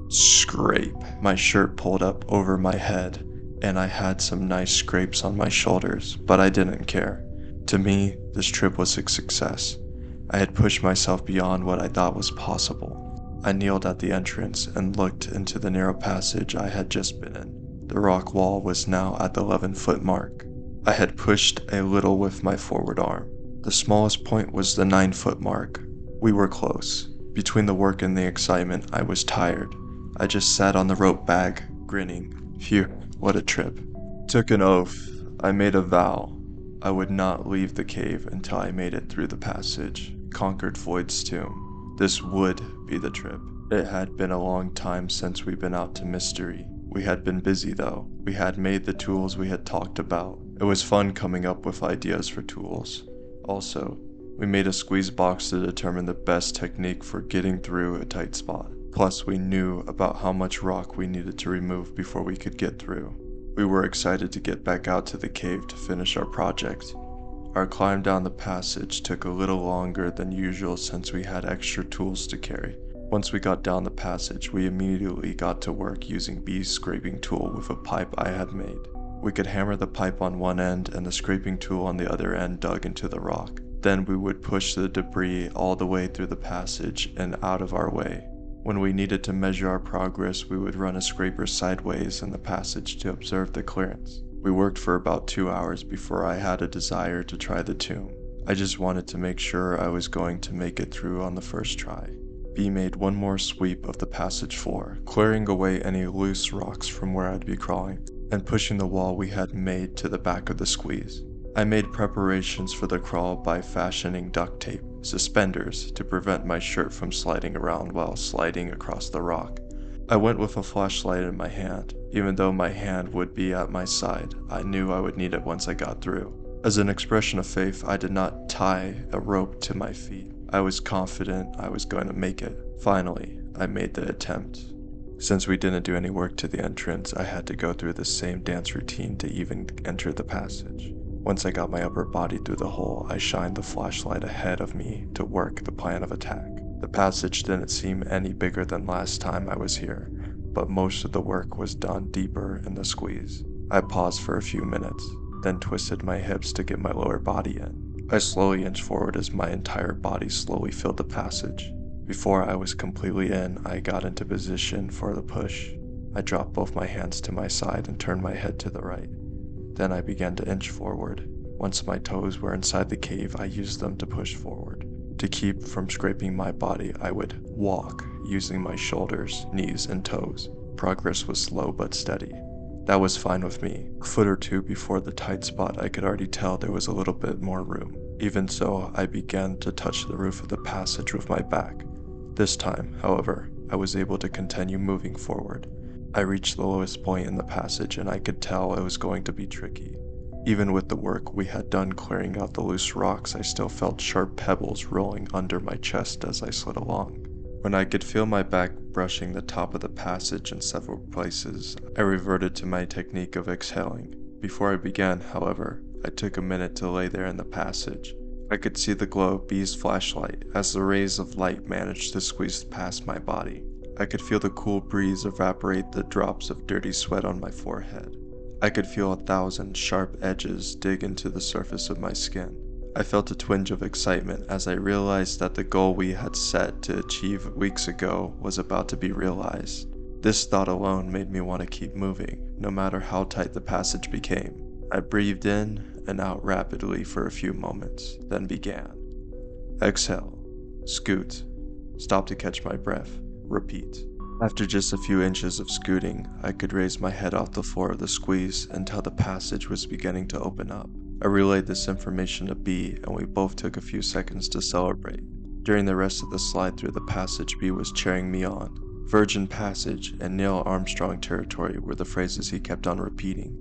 Scrape. My shirt pulled up over my head and I had some nice scrapes on my shoulders, but I didn't care. To me, this trip was a success. I had pushed myself beyond what I thought was possible. I kneeled at the entrance and looked into the narrow passage I had just been in. The rock wall was now at the 11-foot mark. I had pushed a little with my forward arm. The smallest point was the 9-foot mark. We were close. Between the work and the excitement, I was tired. I just sat on the rope bag, grinning. Phew, what a trip. Took an oath. I made a vow. I would not leave the cave until I made it through the passage, conquered Void's tomb. This would be the trip. It had been a long time since we'd been out to Mystery. We had been busy though. We had made the tools we had talked about. It was fun coming up with ideas for tools. Also, we made a squeeze box to determine the best technique for getting through a tight spot. Plus, we knew about how much rock we needed to remove before we could get through. We were excited to get back out to the cave to finish our project. Our climb down the passage took a little longer than usual since we had extra tools to carry. Once we got down the passage, we immediately got to work using B's scraping tool with a pipe I had made. We could hammer the pipe on one end and the scraping tool on the other end dug into the rock. Then we would push the debris all the way through the passage and out of our way. When we needed to measure our progress, we would run a scraper sideways in the passage to observe the clearance. We worked for about 2 hours before I had a desire to try the tomb. I just wanted to make sure I was going to make it through on the first try. B made one more sweep of the passage floor, clearing away any loose rocks from where I'd be crawling, and pushing the wall we had made to the back of the squeeze. I made preparations for the crawl by fashioning duct tape, suspenders, to prevent my shirt from sliding around while sliding across the rock. I went with a flashlight in my hand. Even though my hand would be at my side, I knew I would need it once I got through. As an expression of faith, I did not tie a rope to my feet. I was confident I was going to make it. Finally, I made the attempt. Since we didn't do any work to the entrance, I had to go through the same dance routine to even enter the passage. Once I got my upper body through the hole, I shined the flashlight ahead of me to work the plan of attack. The passage didn't seem any bigger than last time I was here, but most of the work was done deeper in the squeeze. I paused for a few minutes, then twisted my hips to get my lower body in. I slowly inched forward as my entire body slowly filled the passage. Before I was completely in, I got into position for the push. I dropped both my hands to my side and turned my head to the right. Then I began to inch forward. Once my toes were inside the cave, I used them to push forward. To keep from scraping my body, I would walk, using my shoulders, knees, and toes. Progress was slow but steady. That was fine with me. A foot or two before the tight spot, I could already tell there was a little bit more room. Even so, I began to touch the roof of the passage with my back. This time, however, I was able to continue moving forward. I reached the lowest point in the passage and I could tell it was going to be tricky. Even with the work we had done clearing out the loose rocks, I still felt sharp pebbles rolling under my chest as I slid along. When I could feel my back brushing the top of the passage in several places, I reverted to my technique of exhaling. Before I began, however, I took a minute to lay there in the passage. I could see the glow of B's flashlight as the rays of light managed to squeeze past my body. I could feel the cool breeze evaporate the drops of dirty sweat on my forehead. I could feel 1,000 sharp edges dig into the surface of my skin. I felt a twinge of excitement as I realized that the goal we had set to achieve weeks ago was about to be realized. This thought alone made me want to keep moving, no matter how tight the passage became. I breathed in and out rapidly for a few moments, then began. Exhale. Scoot. Stop to catch my breath. Repeat. After just a few inches of scooting, I could raise my head off the floor of the squeeze until the passage was beginning to open up. I relayed this information to B, and we both took a few seconds to celebrate. During the rest of the slide through the passage, B was cheering me on. Virgin Passage and Neil Armstrong territory were the phrases he kept on repeating.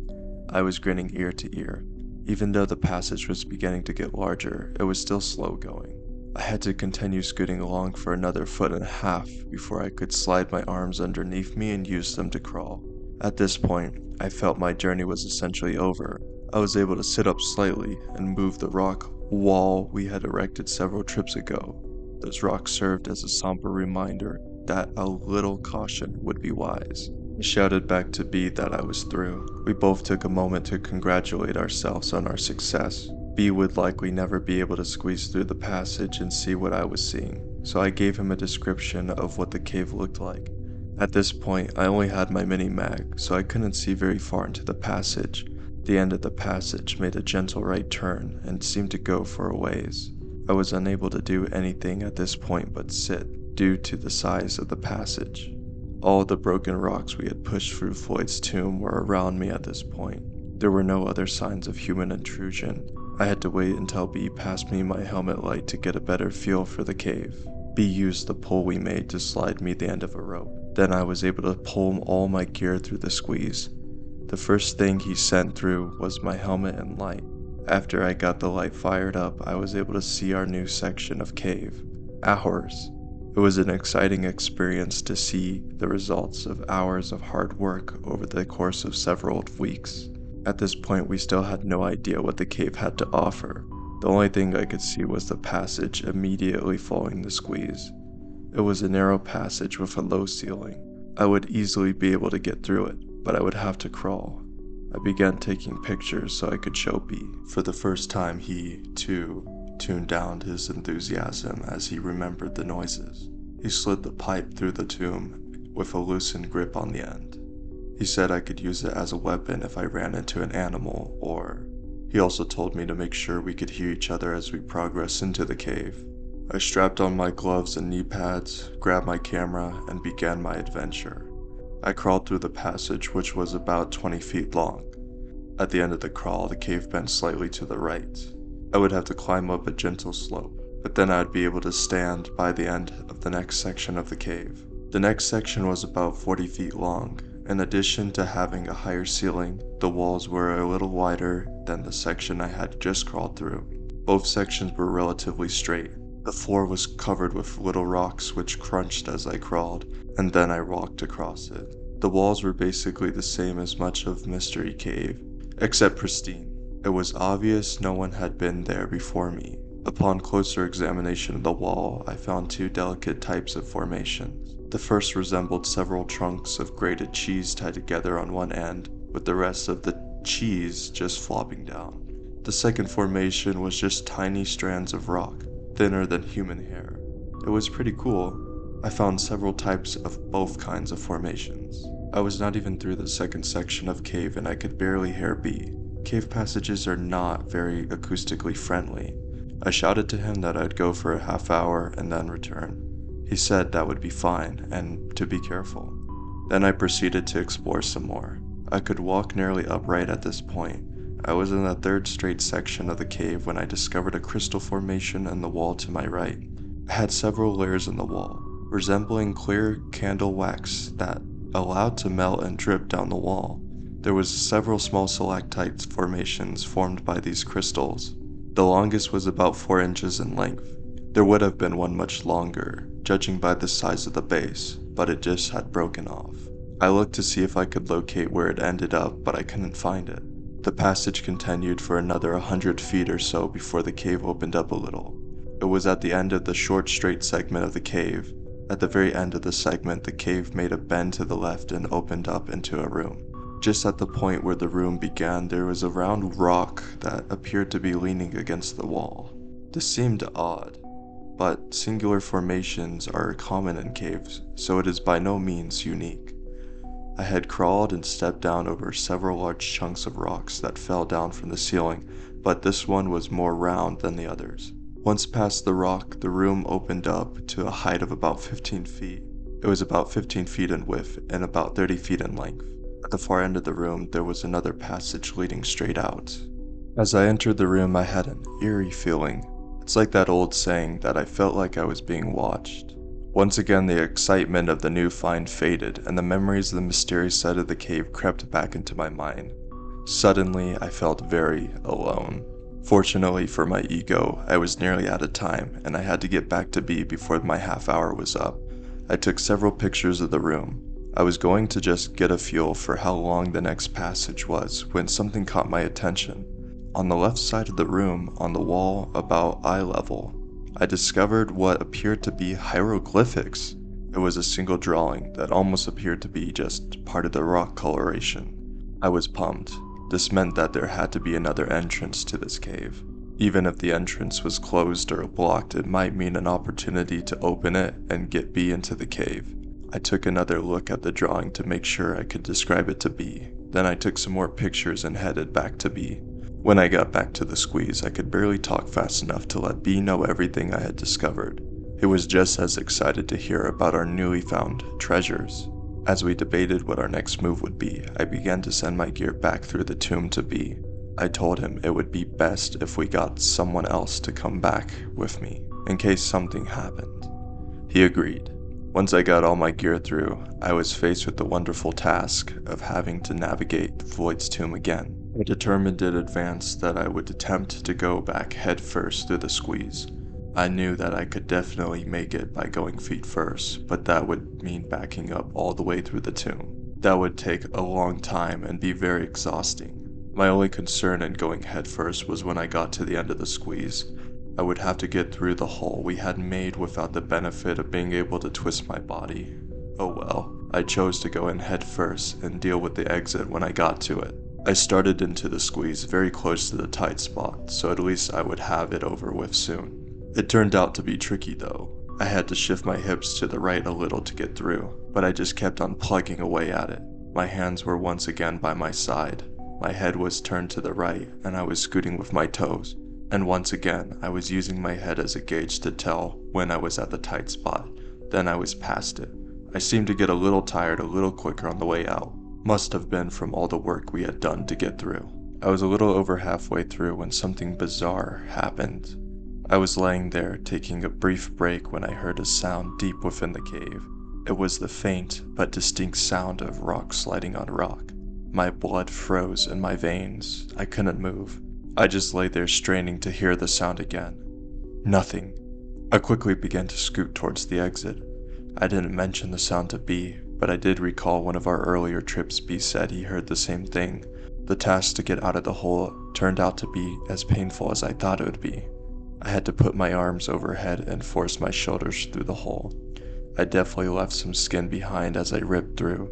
I was grinning ear to ear. Even though the passage was beginning to get larger, it was still slow going. I had to continue scooting along for another 1.5 feet before I could slide my arms underneath me and use them to crawl. At this point, I felt my journey was essentially over. I was able to sit up slightly and move the rock wall we had erected several trips ago. Those rocks served as a somber reminder that a little caution would be wise. I shouted back to B that I was through. We both took a moment to congratulate ourselves on our success. B would likely never be able to squeeze through the passage and see what I was seeing, so I gave him a description of what the cave looked like. At this point, I only had my mini-mag, so I couldn't see very far into the passage. The end of the passage made a gentle right turn and seemed to go for a ways. I was unable to do anything at this point but sit, due to the size of the passage. All of the broken rocks we had pushed through Floyd's tomb were around me at this point. There were no other signs of human intrusion. I had to wait until B passed me my helmet light to get a better feel for the cave. B used the pole we made to slide me the end of a rope. Then I was able to pull all my gear through the squeeze. The first thing he sent through was my helmet and light. After I got the light fired up, I was able to see our new section of cave. Ours. It was an exciting experience to see the results of hours of hard work over the course of several weeks. At this point, we still had no idea what the cave had to offer. The only thing I could see was the passage immediately following the squeeze. It was a narrow passage with a low ceiling. I would easily be able to get through it, but I would have to crawl. I began taking pictures so I could show B. For the first time, he, too, tuned down his enthusiasm as he remembered the noises. He slid the pipe through the tomb with a loosened grip on the end. He said I could use it as a weapon if I ran into an animal, or... He also told me to make sure we could hear each other as we progressed into the cave. I strapped on my gloves and knee pads, grabbed my camera, and began my adventure. I crawled through the passage, which was about 20 feet long. At the end of the crawl, the cave bent slightly to the right. I would have to climb up a gentle slope, but then I'd be able to stand by the end of the next section of the cave. The next section was about 40 feet long. In addition to having a higher ceiling, the walls were a little wider than the section I had just crawled through. Both sections were relatively straight. The floor was covered with little rocks which crunched as I crawled, and then I walked across it. The walls were basically the same as much of Mystery Cave, except pristine. It was obvious no one had been there before me. Upon closer examination of the wall, I found two delicate types of formations. The first resembled several chunks of grated cheese tied together on one end, with the rest of the cheese just flopping down. The second formation was just tiny strands of rock, thinner than human hair. It was pretty cool. I found several types of both kinds of formations. I was not even through the second section of cave and I could barely hear B. Cave passages are not very acoustically friendly. I shouted to him that I'd go for a half hour and then return. He said that would be fine and to be careful. Then I proceeded to explore some more. I could walk nearly upright at this point. I was in the third straight section of the cave when I discovered a crystal formation in the wall to my right. It had several layers in the wall, resembling clear candle wax that allowed to melt and drip down the wall. There was several small stalactite formations formed by these crystals. The longest was about 4 inches in length. There would have been one much longer, judging by the size of the base, but it just had broken off. I looked to see if I could locate where it ended up, but I couldn't find it. The passage continued for another 100 feet or so before the cave opened up a little. It was at the end of the short straight segment of the cave. At the very end of the segment, the cave made a bend to the left and opened up into a room. Just at the point where the room began, there was a round rock that appeared to be leaning against the wall. This seemed odd, but singular formations are common in caves, so it is by no means unique. I had crawled and stepped down over several large chunks of rocks that fell down from the ceiling, but this one was more round than the others. Once past the rock, the room opened up to a height of about 15 feet. It was about 15 feet in width and about 30 feet in length. At the far end of the room, there was another passage leading straight out. As I entered the room, I had an eerie feeling. It's like that old saying that I felt like I was being watched. Once again, the excitement of the new find faded, and the memories of the mysterious side of the cave crept back into my mind. Suddenly, I felt very alone. Fortunately for my ego, I was nearly out of time, and I had to get back to B before my half hour was up. I took several pictures of the room. I was going to just get a feel for how long the next passage was when something caught my attention. On the left side of the room, on the wall about eye level, I discovered what appeared to be hieroglyphics. It was a single drawing that almost appeared to be just part of the rock coloration. I was pumped. This meant that there had to be another entrance to this cave. Even if the entrance was closed or blocked, it might mean an opportunity to open it and get B into the cave. I took another look at the drawing to make sure I could describe it to B. Then I took some more pictures and headed back to B. When I got back to the squeeze, I could barely talk fast enough to let B know everything I had discovered. He was just as excited to hear about our newly found treasures. As we debated what our next move would be, I began to send my gear back through the tomb to B. I told him it would be best if we got someone else to come back with me, in case something happened. He agreed. Once I got all my gear through, I was faced with the wonderful task of having to navigate Floyd's tomb again. I determined in advance that I would attempt to go back head first through the squeeze. I knew that I could definitely make it by going feet first, but that would mean backing up all the way through the tomb. That would take a long time and be very exhausting. My only concern in going head first was when I got to the end of the squeeze. I would have to get through the hole we had made without the benefit of being able to twist my body. Oh well, I chose to go in head first and deal with the exit when I got to it. I started into the squeeze very close to the tight spot, so at least I would have it over with soon. It turned out to be tricky though. I had to shift my hips to the right a little to get through, but I just kept on plugging away at it. My hands were once again by my side. My head was turned to the right and I was scooting with my toes. And once again, I was using my head as a gauge to tell when I was at the tight spot. Then I was past it. I seemed to get a little tired a little quicker on the way out. Must have been from all the work we had done to get through. I was a little over halfway through when something bizarre happened. I was laying there taking a brief break when I heard a sound deep within the cave. It was the faint but distinct sound of rock sliding on rock. My blood froze in my veins. I couldn't move. I just lay there straining to hear the sound again. Nothing. I quickly began to scoot towards the exit. I didn't mention the sound to B, but I did recall one of our earlier trips B said he heard the same thing. The task to get out of the hole turned out to be as painful as I thought it would be. I had to put my arms overhead and force my shoulders through the hole. I definitely left some skin behind as I ripped through.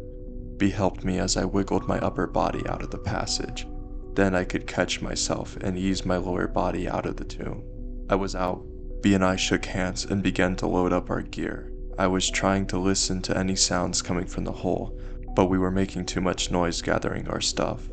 B helped me as I wiggled my upper body out of the passage. Then I could catch myself and ease my lower body out of the tomb. I was out. B and I shook hands and began to load up our gear. I was trying to listen to any sounds coming from the hole, but we were making too much noise gathering our stuff.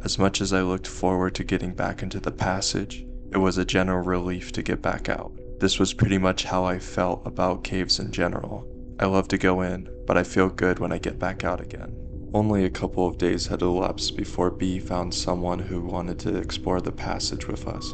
As much as I looked forward to getting back into the passage, it was a general relief to get back out. This was pretty much how I felt about caves in general. I love to go in, but I feel good when I get back out again. Only a couple of days had elapsed before B found someone who wanted to explore the passage with us.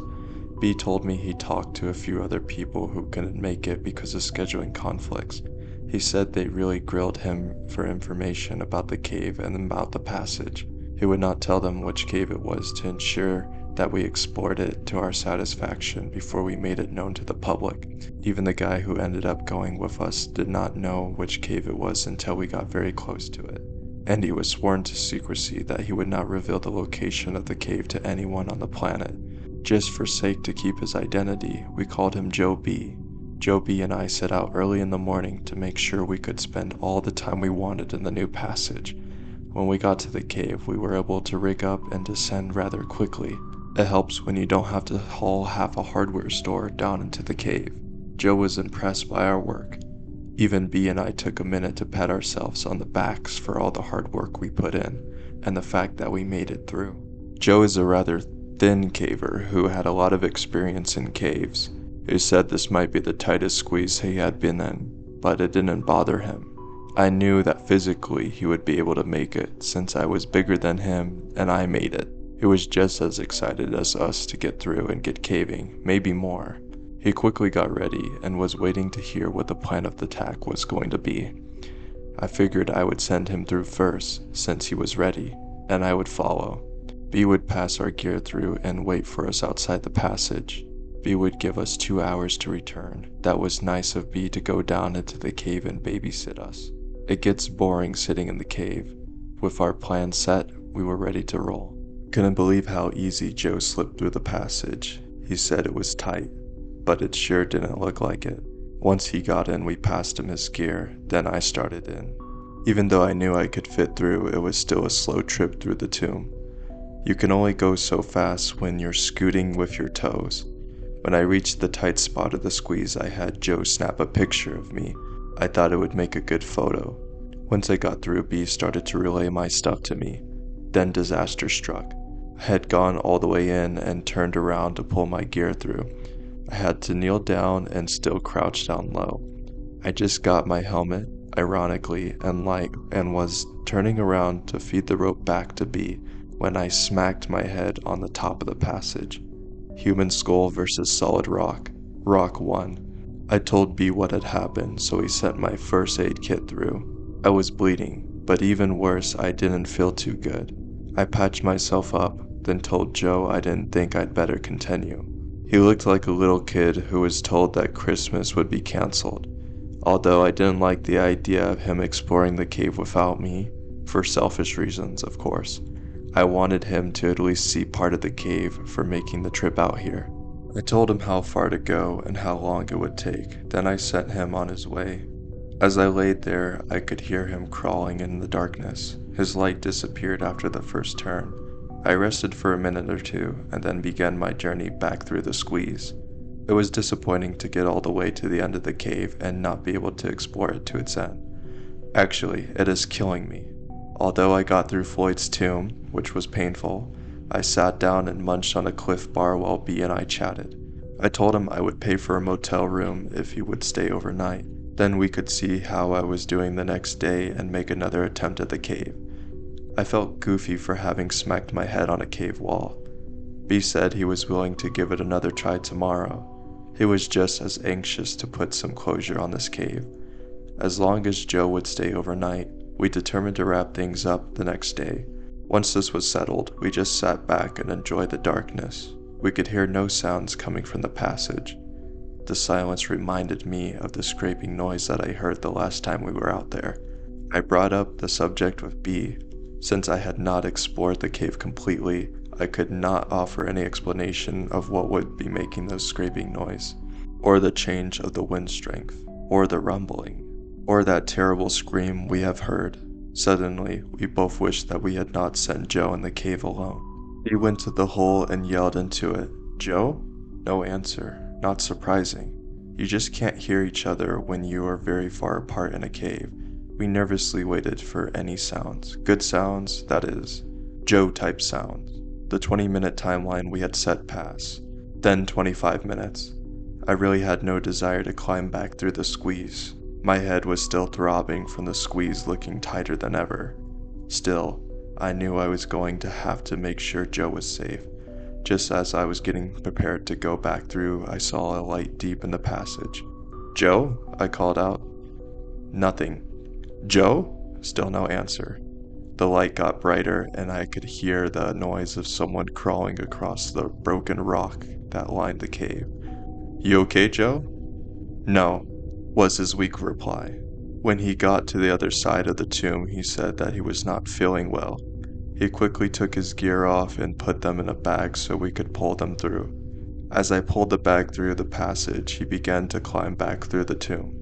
B told me he talked to a few other people who couldn't make it because of scheduling conflicts. He said they really grilled him for information about the cave and about the passage. He would not tell them which cave it was to ensure that we explored it to our satisfaction before we made it known to the public. Even the guy who ended up going with us did not know which cave it was until we got very close to it. And he was sworn to secrecy that he would not reveal the location of the cave to anyone on the planet. Just for sake to keep his identity, we called him Joe B. Joe B and I set out early in the morning to make sure we could spend all the time we wanted in the new passage. When we got to the cave, we were able to rig up and descend rather quickly. It helps when you don't have to haul half a hardware store down into the cave. Joe was impressed by our work. Even B and I took a minute to pat ourselves on the backs for all the hard work we put in, and the fact that we made it through. Joe is a rather thin caver who had a lot of experience in caves. He said this might be the tightest squeeze he had been in, but it didn't bother him. I knew that physically he would be able to make it since I was bigger than him and I made it. He was just as excited as us to get through and get caving, maybe more. He quickly got ready and was waiting to hear what the plan of the attack was going to be. I figured I would send him through first since he was ready, and I would follow. B would pass our gear through and wait for us outside the passage. B would give us 2 hours to return. That was nice of B to go down into the cave and babysit us. It gets boring sitting in the cave. With our plan set, we were ready to roll. Couldn't believe how easy Joe slipped through the passage. He said it was tight, but it sure didn't look like it. Once he got in, we passed him his gear, then I started in. Even though I knew I could fit through, it was still a slow trip through the tomb. You can only go so fast when you're scooting with your toes. When I reached the tight spot of the squeeze, I had Joe snap a picture of me. I thought it would make a good photo. Once I got through, B started to relay my stuff to me. Then disaster struck. I had gone all the way in and turned around to pull my gear through. I had to kneel down and still crouch down low. I just got my helmet, ironically, and was turning around to feed the rope back to B when I smacked my head on the top of the passage. Human skull versus solid rock. Rock won. I told B what had happened, so he sent my first aid kit through. I was bleeding, but even worse, I didn't feel too good. I patched myself up, then told Joe I didn't think I'd better continue. He looked like a little kid who was told that Christmas would be cancelled. Although I didn't like the idea of him exploring the cave without me, for selfish reasons, of course. I wanted him to at least see part of the cave for making the trip out here. I told him how far to go and how long it would take, then I sent him on his way. As I laid there, I could hear him crawling in the darkness. His light disappeared after the first turn. I rested for a minute or two, and then began my journey back through the squeeze. It was disappointing to get all the way to the end of the cave and not be able to explore it to its end. Actually, it is killing me. Although I got through Floyd's tomb, which was painful, I sat down and munched on a Cliff Bar while B and I chatted. I told him I would pay for a motel room if he would stay overnight. Then we could see how I was doing the next day and make another attempt at the cave. I felt goofy for having smacked my head on a cave wall. B said he was willing to give it another try tomorrow. He was just as anxious to put some closure on this cave. As long as Joe would stay overnight, we determined to wrap things up the next day. Once this was settled, we just sat back and enjoyed the darkness. We could hear no sounds coming from the passage. The silence reminded me of the scraping noise that I heard the last time we were out there. I brought up the subject with B. Since I had not explored the cave completely, I could not offer any explanation of what would be making those scraping noise, or the change of the wind strength, or the rumbling, or that terrible scream we have heard. Suddenly, we both wished that we had not sent Joe in the cave alone. He went to the hole and yelled into it, "Joe?" No answer. Not surprising. You just can't hear each other when you are very far apart in a cave. We nervously waited for any sounds. Good sounds, that is. Joe-type sounds. The 20-minute timeline we had set passed. Then 25 minutes. I really had no desire to climb back through the squeeze. My head was still throbbing from the squeeze looking tighter than ever. Still, I knew I was going to have to make sure Joe was safe. Just as I was getting prepared to go back through, I saw a light deep in the passage. "Joe?" I called out. Nothing. "Joe?" Still no answer. The light got brighter, and I could hear the noise of someone crawling across the broken rock that lined the cave. "You okay, Joe?" "No," was his weak reply. When he got to the other side of the tomb, he said that he was not feeling well. He quickly took his gear off and put them in a bag so we could pull them through. As I pulled the bag through the passage, he began to climb back through the tomb.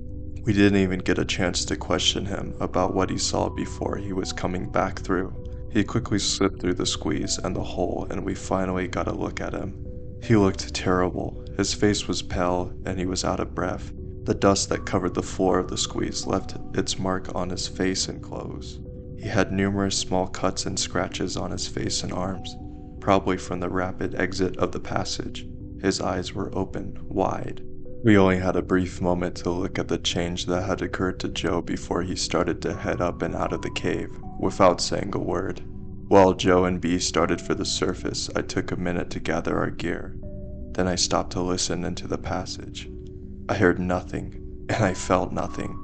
We didn't even get a chance to question him about what he saw before he was coming back through. He quickly slipped through the squeeze and the hole, and we finally got a look at him. He looked terrible. His face was pale, and he was out of breath. The dust that covered the floor of the squeeze left its mark on his face and clothes. He had numerous small cuts and scratches on his face and arms, probably from the rapid exit of the passage. His eyes were open, wide. We only had a brief moment to look at the change that had occurred to Joe before he started to head up and out of the cave, without saying a word. While Joe and B started for the surface, I took a minute to gather our gear. Then I stopped to listen into the passage. I heard nothing, and I felt nothing.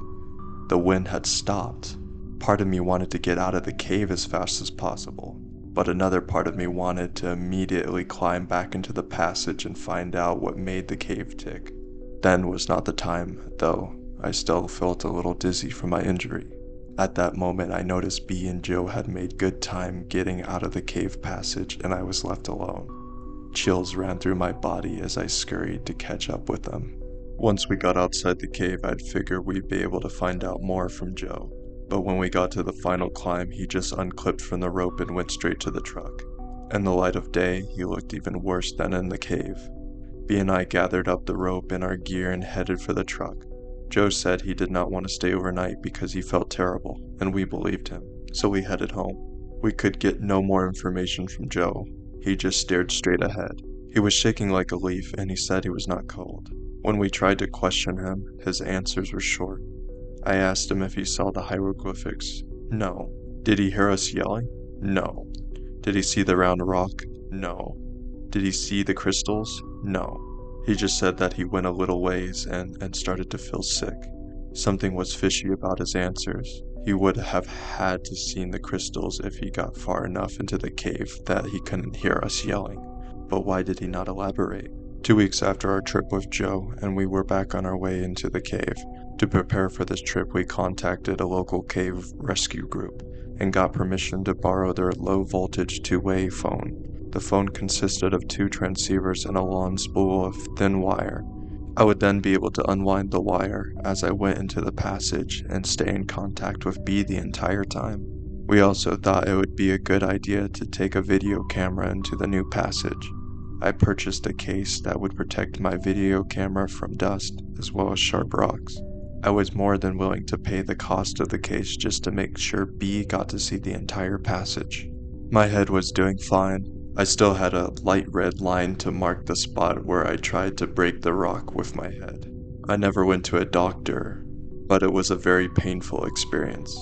The wind had stopped. Part of me wanted to get out of the cave as fast as possible, but another part of me wanted to immediately climb back into the passage and find out what made the cave tick. Then was not the time, though. I still felt a little dizzy from my injury. At that moment, I noticed B and Joe had made good time getting out of the cave passage, and I was left alone. Chills ran through my body as I scurried to catch up with them. Once we got outside the cave, I'd figure we'd be able to find out more from Joe. But when we got to the final climb, he just unclipped from the rope and went straight to the truck. In the light of day, he looked even worse than in the cave. B and I gathered up the rope and our gear and headed for the truck. Joe said he did not want to stay overnight because he felt terrible, and we believed him, so we headed home. We could get no more information from Joe. He just stared straight ahead. He was shaking like a leaf, and he said he was not cold. When we tried to question him, his answers were short. I asked him if he saw the hieroglyphics. No. Did he hear us yelling? No. Did he see the round rock? No. Did he see the crystals? No. He just said that he went a little ways and started to feel sick. Something was fishy about his answers. He would have had to seen the crystals if he got far enough into the cave that he couldn't hear us yelling. But why did he not elaborate? 2 weeks after our trip with Joe, and we were back on our way into the cave. To prepare for this trip, we contacted a local cave rescue group and got permission to borrow their low-voltage two-way phone. The phone consisted of 2 transceivers and a long spool of thin wire. I would then be able to unwind the wire as I went into the passage and stay in contact with B the entire time. We also thought it would be a good idea to take a video camera into the new passage. I purchased a case that would protect my video camera from dust as well as sharp rocks. I was more than willing to pay the cost of the case just to make sure B got to see the entire passage. My head was doing fine. I still had a light red line to mark the spot where I tried to break the rock with my head. I never went to a doctor, but it was a very painful experience.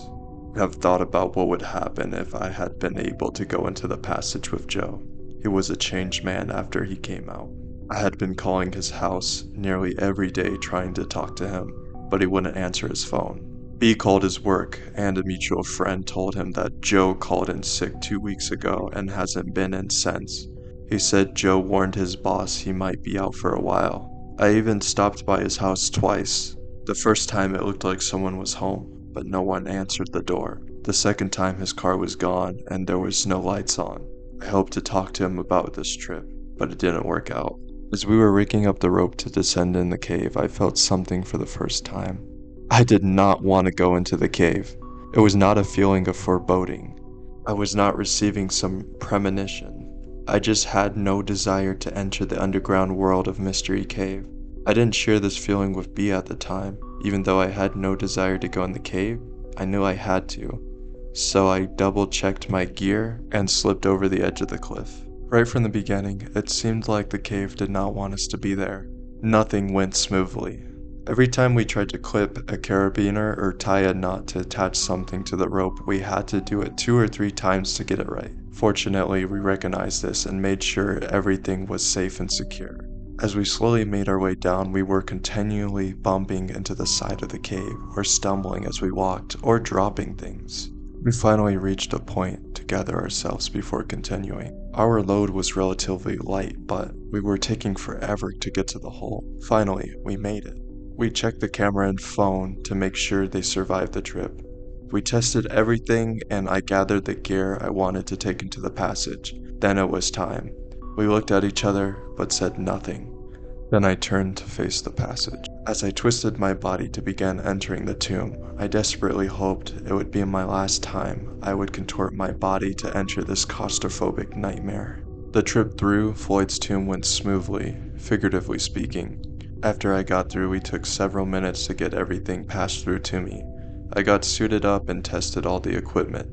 I have thought about what would happen if I had been able to go into the passage with Joe. He was a changed man after he came out. I had been calling his house nearly every day trying to talk to him, but he wouldn't answer his phone. B called his work, and a mutual friend told him that Joe called in sick 2 weeks ago and hasn't been in since. He said Joe warned his boss he might be out for a while. I even stopped by his house twice. The first time it looked like someone was home, but no one answered the door. The second time his car was gone and there was no lights on. I hoped to talk to him about this trip, but it didn't work out. As we were rigging up the rope to descend in the cave, I felt something for the first time. I did not want to go into the cave. It was not a feeling of foreboding. I was not receiving some premonition. I just had no desire to enter the underground world of Mystery Cave. I didn't share this feeling with B at the time. Even though I had no desire to go in the cave, I knew I had to. So I double-checked my gear and slipped over the edge of the cliff. Right from the beginning, it seemed like the cave did not want us to be there. Nothing went smoothly. Every time we tried to clip a carabiner or tie a knot to attach something to the rope, we had to do it 2 or 3 times to get it right. Fortunately, we recognized this and made sure everything was safe and secure. As we slowly made our way down, we were continually bumping into the side of the cave, or stumbling as we walked, or dropping things. We finally reached a point to gather ourselves before continuing. Our load was relatively light, but we were taking forever to get to the hole. Finally, we made it. We checked the camera and phone to make sure they survived the trip. We tested everything and I gathered the gear I wanted to take into the passage. Then it was time. We looked at each other but said nothing. Then I turned to face the passage. As I twisted my body to begin entering the tomb, I desperately hoped it would be my last time I would contort my body to enter this claustrophobic nightmare. The trip through Floyd's tomb went smoothly, figuratively speaking. After I got through, we took several minutes to get everything passed through to me. I got suited up and tested all the equipment.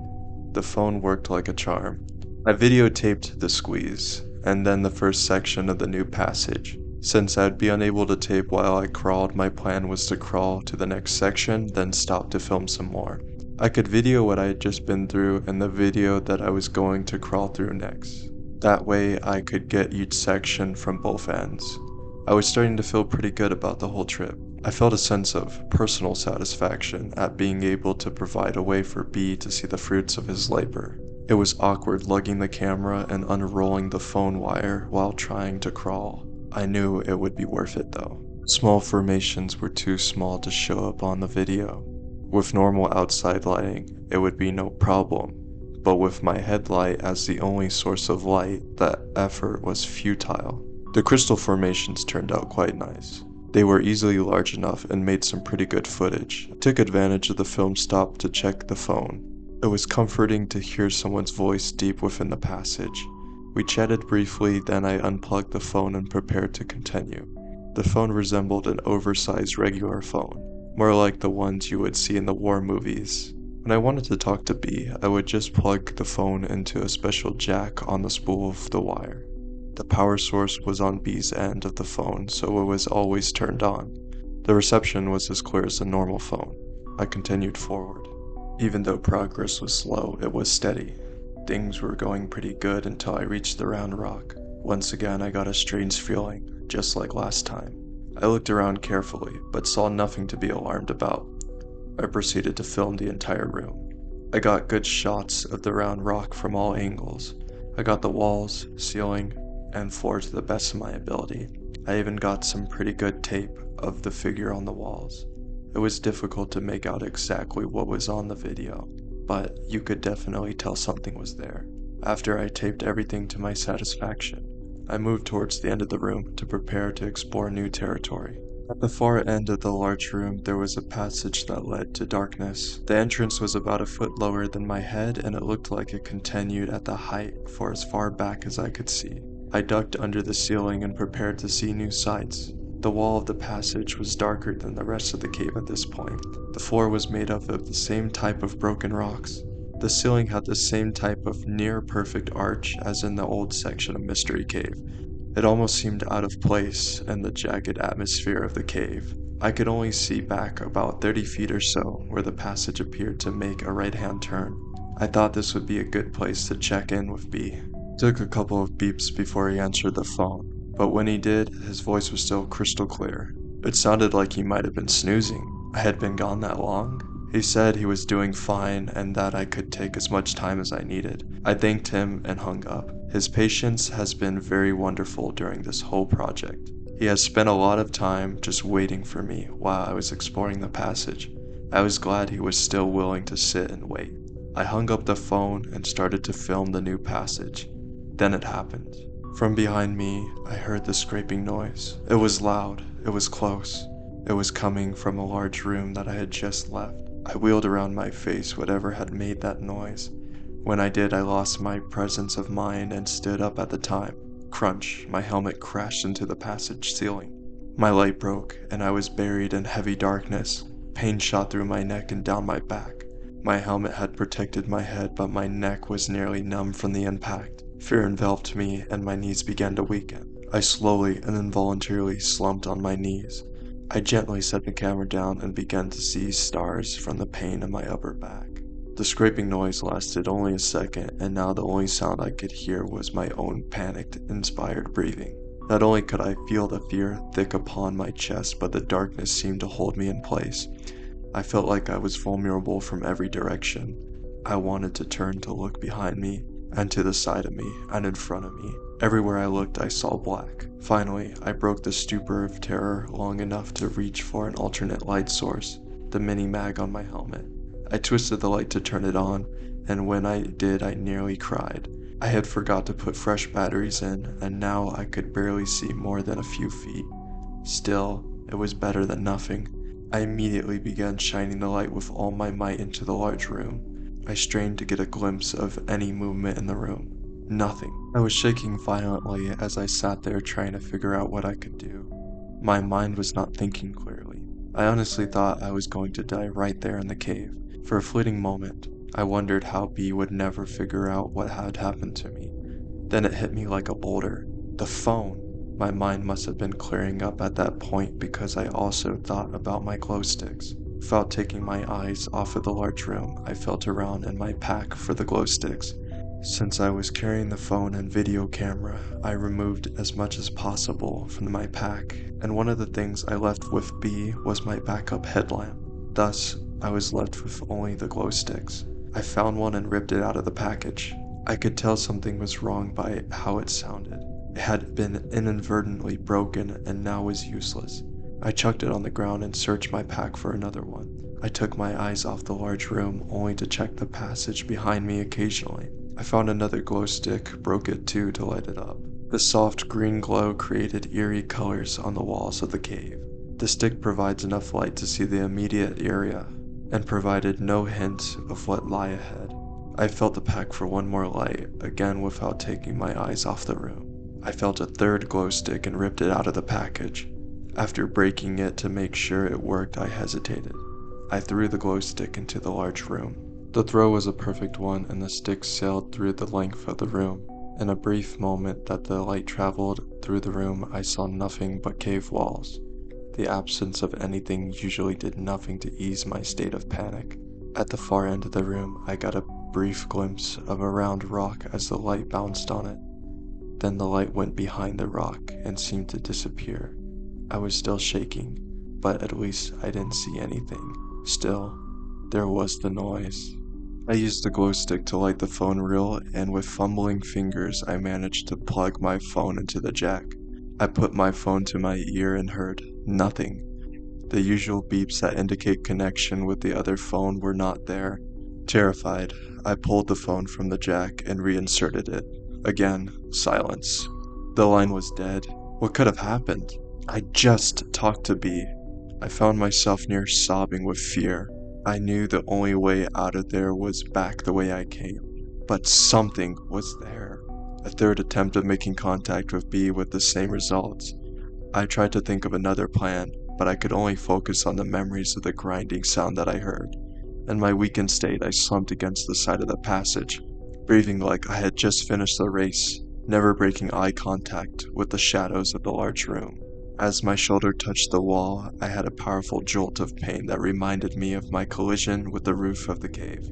The phone worked like a charm. I videotaped the squeeze, and then the first section of the new passage. Since I'd be unable to tape while I crawled, my plan was to crawl to the next section, then stop to film some more. I could video what I had just been through and the video that I was going to crawl through next. That way I could get each section from both ends. I was starting to feel pretty good about the whole trip. I felt a sense of personal satisfaction at being able to provide a way for B to see the fruits of his labor. It was awkward lugging the camera and unrolling the phone wire while trying to crawl. I knew it would be worth it though. Small formations were too small to show up on the video. With normal outside lighting, it would be no problem. But with my headlight as the only source of light, that effort was futile. The crystal formations turned out quite nice. They were easily large enough and made some pretty good footage. I took advantage of the film stop to check the phone. It was comforting to hear someone's voice deep within the passage. We chatted briefly, then I unplugged the phone and prepared to continue. The phone resembled an oversized regular phone, more like the ones you would see in the war movies. When I wanted to talk to B, I would just plug the phone into a special jack on the spool of the wire. The power source was on B's end of the phone, so it was always turned on. The reception was as clear as a normal phone. I continued forward. Even though progress was slow, it was steady. Things were going pretty good until I reached the round rock. Once again, I got a strange feeling, just like last time. I looked around carefully, but saw nothing to be alarmed about. I proceeded to film the entire room. I got good shots of the round rock from all angles. I got the walls, ceiling, and floor to the best of my ability. I even got some pretty good tape of the figure on the walls. It was difficult to make out exactly what was on the video, but you could definitely tell something was there. After I taped everything to my satisfaction, I moved towards the end of the room to prepare to explore new territory. At the far end of the large room, there was a passage that led to darkness. The entrance was about a foot lower than my head, and it looked like it continued at the height for as far back as I could see. I ducked under the ceiling and prepared to see new sights. The wall of the passage was darker than the rest of the cave at this point. The floor was made up of the same type of broken rocks. The ceiling had the same type of near-perfect arch as in the old section of Mystery Cave. It almost seemed out of place in the jagged atmosphere of the cave. I could only see back about 30 feet or so where the passage appeared to make a right-hand turn. I thought this would be a good place to check in with B. It took a couple of beeps before he answered the phone, but when he did, his voice was still crystal clear. It sounded like he might have been snoozing. I had been gone that long? He said he was doing fine and that I could take as much time as I needed. I thanked him and hung up. His patience has been very wonderful during this whole project. He has spent a lot of time just waiting for me while I was exploring the passage. I was glad he was still willing to sit and wait. I hung up the phone and started to film the new passage. Then it happened. From behind me, I heard the scraping noise. It was loud. It was close. It was coming from a large room that I had just left. I wheeled around my face whatever had made that noise. When I did, I lost my presence of mind and stood up at the time. Crunch, my helmet crashed into the passage ceiling. My light broke, and I was buried in heavy darkness. Pain shot through my neck and down my back. My helmet had protected my head, but my neck was nearly numb from the impact. Fear enveloped me, and my knees began to weaken. I slowly and involuntarily slumped on my knees. I gently set the camera down and began to see stars from the pain in my upper back. The scraping noise lasted only a second, and now the only sound I could hear was my own panicked, inspired breathing. Not only could I feel the fear thick upon my chest, but the darkness seemed to hold me in place. I felt like I was vulnerable from every direction. I wanted to turn to look behind me, and to the side of me, and in front of me. Everywhere I looked, I saw black. Finally, I broke the stupor of terror long enough to reach for an alternate light source, the mini-mag on my helmet. I twisted the light to turn it on, and when I did, I nearly cried. I had forgot to put fresh batteries in, and now I could barely see more than a few feet. Still, it was better than nothing. I immediately began shining the light with all my might into the large room. I strained to get a glimpse of any movement in the room. Nothing. I was shaking violently as I sat there trying to figure out what I could do. My mind was not thinking clearly. I honestly thought I was going to die right there in the cave. For a fleeting moment, I wondered how B would never figure out what had happened to me. Then it hit me like a boulder. The phone! My mind must have been clearing up at that point because I also thought about my glow sticks. Without taking my eyes off of the large room, I felt around in my pack for the glow sticks. Since I was carrying the phone and video camera, I removed as much as possible from my pack, and one of the things I left with B was my backup headlamp. Thus, I was left with only the glow sticks. I found one and ripped it out of the package. I could tell something was wrong by how it sounded. It had been inadvertently broken and now was useless. I chucked it on the ground and searched my pack for another one. I took my eyes off the large room only to check the passage behind me occasionally. I found another glow stick, broke it too to light it up. The soft green glow created eerie colors on the walls of the cave. The stick provides enough light to see the immediate area, and provided no hint of what lay ahead. I felt the pack for one more light, again without taking my eyes off the room. I felt a third glow stick and ripped it out of the package. After breaking it to make sure it worked, I hesitated. I threw the glow stick into the large room. The throw was a perfect one, and the stick sailed through the length of the room. In a brief moment that the light traveled through the room, I saw nothing but cave walls. The absence of anything usually did nothing to ease my state of panic. At the far end of the room, I got a brief glimpse of a round rock as the light bounced on it. Then the light went behind the rock and seemed to disappear. I was still shaking, but at least I didn't see anything. Still, there was the noise. I used the glow stick to light the phone reel, and with fumbling fingers I managed to plug my phone into the jack. I put my phone to my ear and heard nothing. The usual beeps that indicate connection with the other phone were not there. Terrified, I pulled the phone from the jack and reinserted it. Again, silence. The line was dead. What could have happened? I just talked to B. I found myself near sobbing with fear. I knew the only way out of there was back the way I came. But something was there. A third attempt of making contact with B with the same results. I tried to think of another plan, but I could only focus on the memories of the grinding sound that I heard. In my weakened state, I slumped against the side of the passage, breathing like I had just finished the race, never breaking eye contact with the shadows of the large room. As my shoulder touched the wall, I had a powerful jolt of pain that reminded me of my collision with the roof of the cave.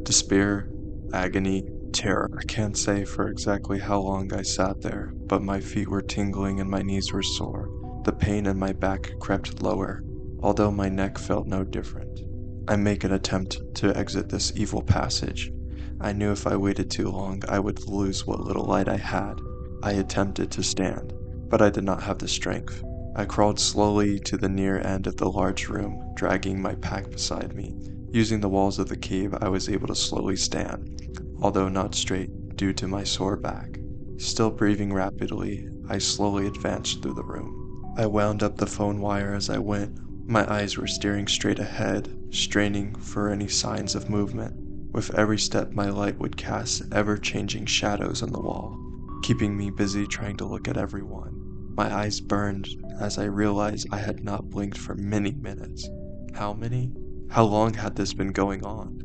Despair, agony, terror. I can't say for exactly how long I sat there, but my feet were tingling and my knees were sore. The pain in my back crept lower, although my neck felt no different. I make an attempt to exit this evil passage. I knew if I waited too long, I would lose what little light I had. I attempted to stand, but I did not have the strength. I crawled slowly to the near end of the large room, dragging my pack beside me. Using the walls of the cave, I was able to slowly stand, although not straight due to my sore back. Still breathing rapidly, I slowly advanced through the room. I wound up the phone wire as I went. My eyes were staring straight ahead, straining for any signs of movement. With every step, my light would cast ever-changing shadows on the wall, keeping me busy trying to look at everyone. My eyes burned as I realized I had not blinked for many minutes. How many? How long had this been going on?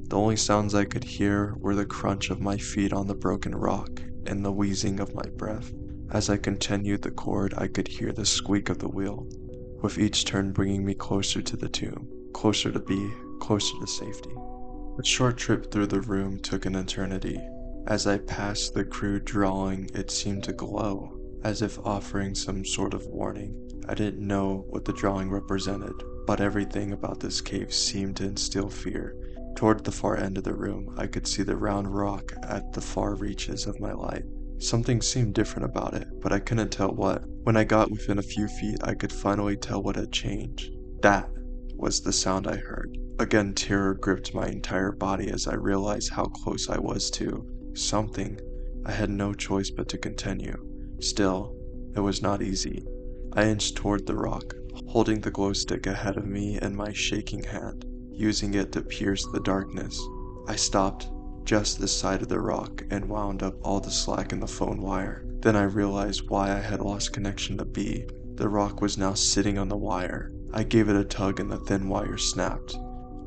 The only sounds I could hear were the crunch of my feet on the broken rock and the wheezing of my breath. As I continued the cord, I could hear the squeak of the wheel, with each turn bringing me closer to the tomb, closer to B, closer to safety. The short trip through the room took an eternity. As I passed the crude drawing, it seemed to glow, as if offering some sort of warning. I didn't know what the drawing represented, but everything about this cave seemed to instill fear. Toward the far end of the room, I could see the round rock at the far reaches of my light. Something seemed different about it, but I couldn't tell what. When I got within a few feet, I could finally tell what had changed. That was the sound I heard. Again, terror gripped my entire body as I realized how close I was to something. I had no choice but to continue. Still, it was not easy. I inched toward the rock, holding the glow stick ahead of me in my shaking hand, using it to pierce the darkness. I stopped just this side of the rock and wound up all the slack in the phone wire. Then I realized why I had lost connection to B. The rock was now sitting on the wire. I gave it a tug and the thin wire snapped.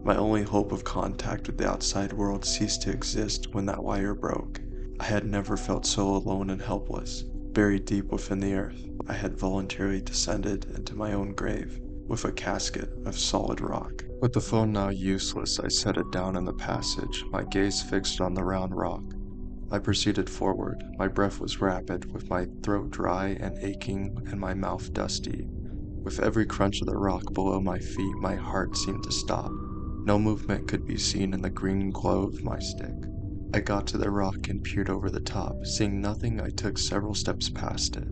My only hope of contact with the outside world ceased to exist when that wire broke. I had never felt so alone and helpless. Buried deep within the earth, I had voluntarily descended into my own grave, with a casket of solid rock. With the phone now useless, I set it down in the passage, my gaze fixed on the round rock. I proceeded forward. My breath was rapid, with my throat dry and aching and my mouth dusty. With every crunch of the rock below my feet, my heart seemed to stop. No movement could be seen in the green glow of my stick. I got to the rock and peered over the top. Seeing nothing, I took several steps past it.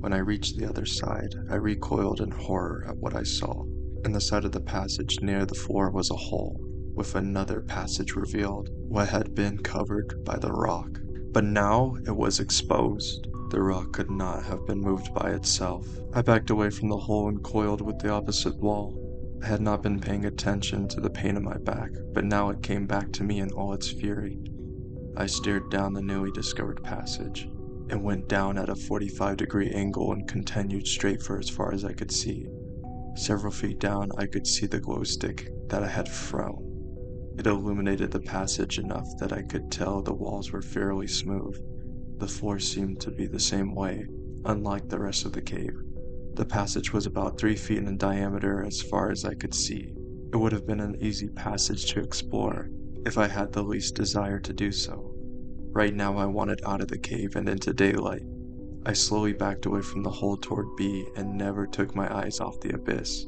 When I reached the other side, I recoiled in horror at what I saw. In the side of the passage near the floor was a hole, with another passage revealed, what had been covered by the rock. But now it was exposed. The rock could not have been moved by itself. I backed away from the hole and coiled with the opposite wall. I had not been paying attention to the pain in my back, but now it came back to me in all its fury. I stared down the newly discovered passage. It went down at a 45-degree angle and continued straight for as far as I could see. Several feet down, I could see the glow stick that I had thrown. It illuminated the passage enough that I could tell the walls were fairly smooth. The floor seemed to be the same way, unlike the rest of the cave. The passage was about 3 feet in diameter as far as I could see. It would have been an easy passage to explore if I had the least desire to do so. Right now I wanted out of the cave and into daylight. I slowly backed away from the hole toward B and never took my eyes off the abyss.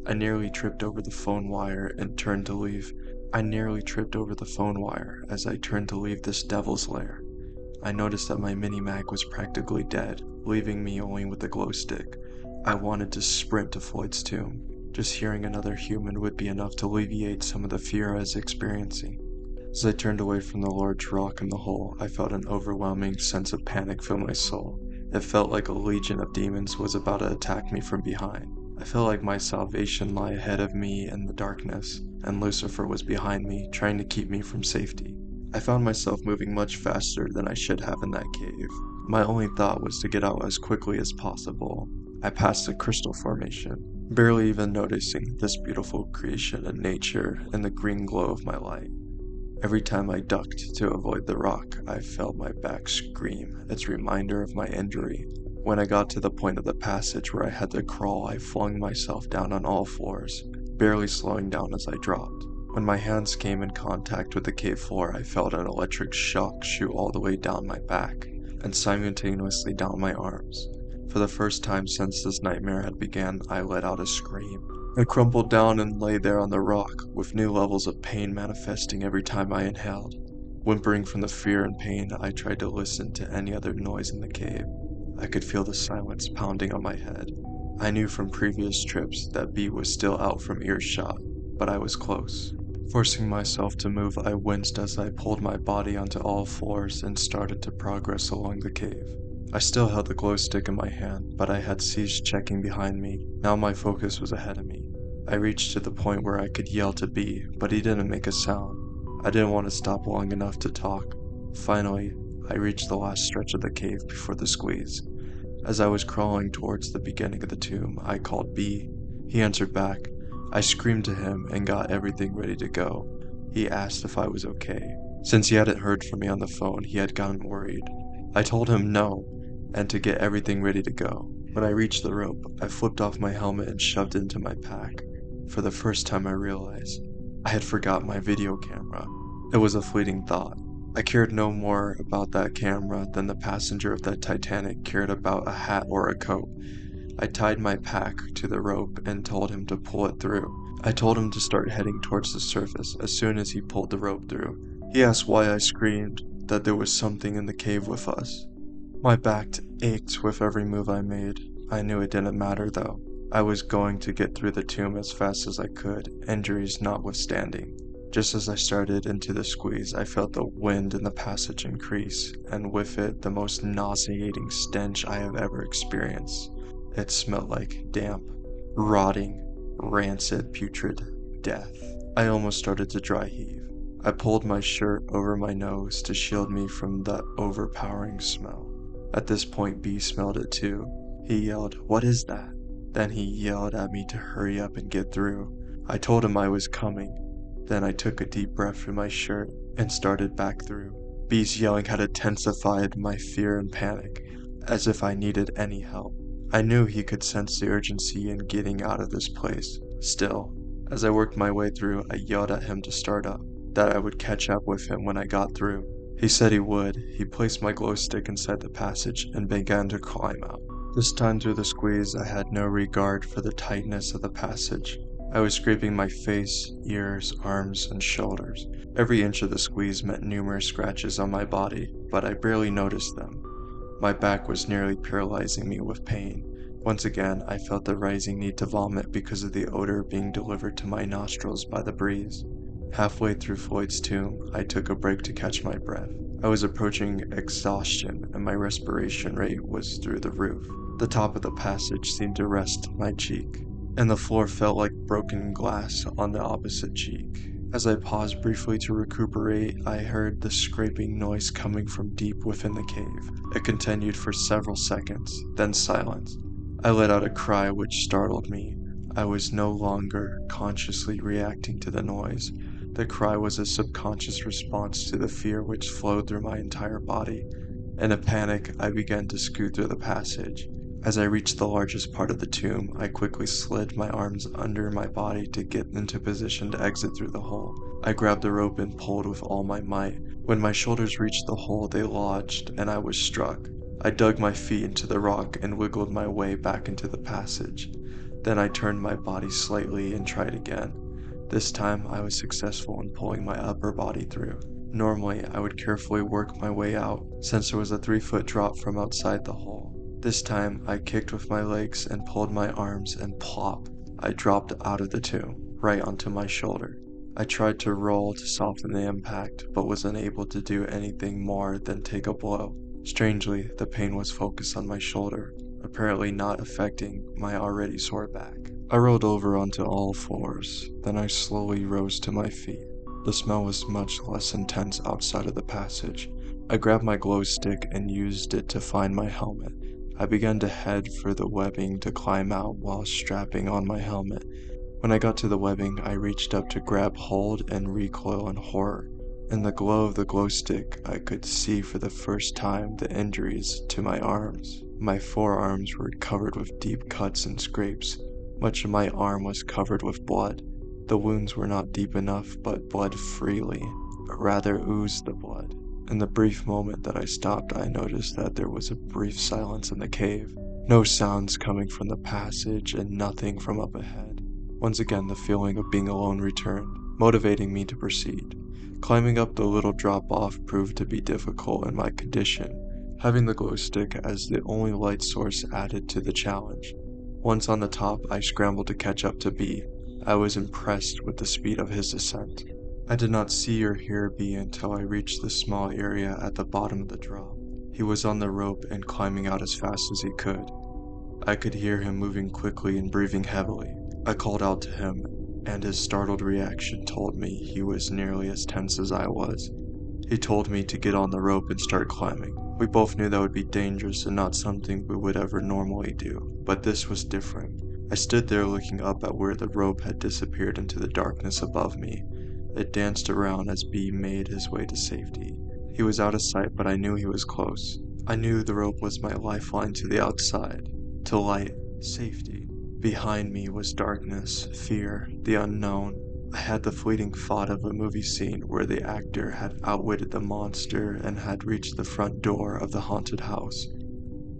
I nearly tripped over the phone wire and turned to leave. I nearly tripped over the phone wire as I turned to leave this devil's lair. I noticed that my mini-mag was practically dead, leaving me only with the glow stick. I wanted to sprint to Floyd's tomb. Just hearing another human would be enough to alleviate some of the fear I was experiencing. As I turned away from the large rock in the hole, I felt an overwhelming sense of panic fill my soul. It felt like a legion of demons was about to attack me from behind. I felt like my salvation lay ahead of me in the darkness, and Lucifer was behind me, trying to keep me from safety. I found myself moving much faster than I should have in that cave. My only thought was to get out as quickly as possible. I passed the crystal formation, barely even noticing this beautiful creation in nature in the green glow of my light. Every time I ducked to avoid the rock, I felt my back scream, its reminder of my injury. When I got to the point of the passage where I had to crawl, I flung myself down on all fours, barely slowing down as I dropped. When my hands came in contact with the cave floor, I felt an electric shock shoot all the way down my back, and simultaneously down my arms. For the first time since this nightmare had begun, I let out a scream. I crumpled down and lay there on the rock, with new levels of pain manifesting every time I inhaled. Whimpering from the fear and pain, I tried to listen to any other noise in the cave. I could feel the silence pounding on my head. I knew from previous trips that B was still out from earshot, but I was close. Forcing myself to move, I winced as I pulled my body onto all fours and started to progress along the cave. I still held the glow stick in my hand, but I had ceased checking behind me. Now my focus was ahead of me. I reached to the point where I could yell to B, but he didn't make a sound. I didn't want to stop long enough to talk. Finally, I reached the last stretch of the cave before the squeeze. As I was crawling towards the beginning of the tomb, I called B. He answered back. I screamed to him and got everything ready to go. He asked if I was okay. Since he hadn't heard from me on the phone, he had gotten worried. I told him no, and to get everything ready to go. When I reached the rope, I flipped off my helmet and shoved it into my pack. For the first time I realized I had forgot my video camera. It was a fleeting thought. I cared no more about that camera than the passenger of that Titanic cared about a hat or a coat. I tied my pack to the rope and told him to pull it through. I told him to start heading towards the surface as soon as he pulled the rope through. He asked why I screamed that there was something in the cave with us. My back ached with every move I made. I knew it didn't matter though. I was going to get through the tomb as fast as I could, injuries notwithstanding. Just as I started into the squeeze, I felt the wind in the passage increase, and with it the most nauseating stench I have ever experienced. It smelled like damp, rotting, rancid, putrid death. I almost started to dry heave. I pulled my shirt over my nose to shield me from that overpowering smell. At this point, B smelled it too. He yelled, "What is that?" Then he yelled at me to hurry up and get through. I told him I was coming. Then I took a deep breath through my shirt and started back through. B's yelling had intensified my fear and panic, as if I needed any help. I knew he could sense the urgency in getting out of this place. Still, as I worked my way through, I yelled at him to start up, that I would catch up with him when I got through. He said he would. He placed my glow stick inside the passage and began to climb out. This time through the squeeze, I had no regard for the tightness of the passage. I was scraping my face, ears, arms, and shoulders. Every inch of the squeeze meant numerous scratches on my body, but I barely noticed them. My back was nearly paralyzing me with pain. Once again, I felt the rising need to vomit because of the odor being delivered to my nostrils by the breeze. Halfway through Floyd's tomb, I took a break to catch my breath. I was approaching exhaustion, and my respiration rate was through the roof. The top of the passage seemed to rest my cheek. and the floor felt like broken glass on the opposite cheek. As I paused briefly to recuperate, I heard the scraping noise coming from deep within the cave. It continued for several seconds, then silence. I let out a cry which startled me. I was no longer consciously reacting to the noise. The cry was a subconscious response to the fear which flowed through my entire body. In a panic, I began to scoot through the passage. As I reached the largest part of the tomb, I quickly slid my arms under my body to get into position to exit through the hole. I grabbed the rope and pulled with all my might. When my shoulders reached the hole, they lodged, and I was struck. I dug my feet into the rock and wiggled my way back into the passage. Then I turned my body slightly and tried again. This time, I was successful in pulling my upper body through. Normally, I would carefully work my way out, since there was a 3-foot drop from outside the hole. This time, I kicked with my legs and pulled my arms, and plop, I dropped out of the tomb, right onto my shoulder. I tried to roll to soften the impact, but was unable to do anything more than take a blow. Strangely, the pain was focused on my shoulder, apparently not affecting my already sore back. I rolled over onto all fours, then I slowly rose to my feet. The smell was much less intense outside of the passage. I grabbed my glow stick and used it to find my helmet. I began to head for the webbing to climb out while strapping on my helmet. When I got to the webbing, I reached up to grab hold and recoil in horror. In the glow of the glow stick, I could see for the first time the injuries to my arms. My forearms were covered with deep cuts and scrapes. Much of my arm was covered with blood. The wounds were not deep enough, but bled freely, but rather oozed the blood. In the brief moment that I stopped, I noticed that there was a brief silence in the cave. No sounds coming from the passage and nothing from up ahead. Once again, the feeling of being alone returned, motivating me to proceed. Climbing up the little drop-off proved to be difficult in my condition. Having the glow stick as the only light source added to the challenge. Once on the top, I scrambled to catch up to B. I was impressed with the speed of his descent. I did not see or hear B until I reached the small area at the bottom of the drop. He was on the rope and climbing out as fast as he could. I could hear him moving quickly and breathing heavily. I called out to him, and his startled reaction told me he was nearly as tense as I was. He told me to get on the rope and start climbing. We both knew that would be dangerous and not something we would ever normally do, but this was different. I stood there looking up at where the rope had disappeared into the darkness above me. It danced around as B made his way to safety. He was out of sight, but I knew he was close. I knew the rope was my lifeline to the outside, to light, safety. Behind me was darkness, fear, the unknown. I had the fleeting thought of a movie scene where the actor had outwitted the monster and had reached the front door of the haunted house.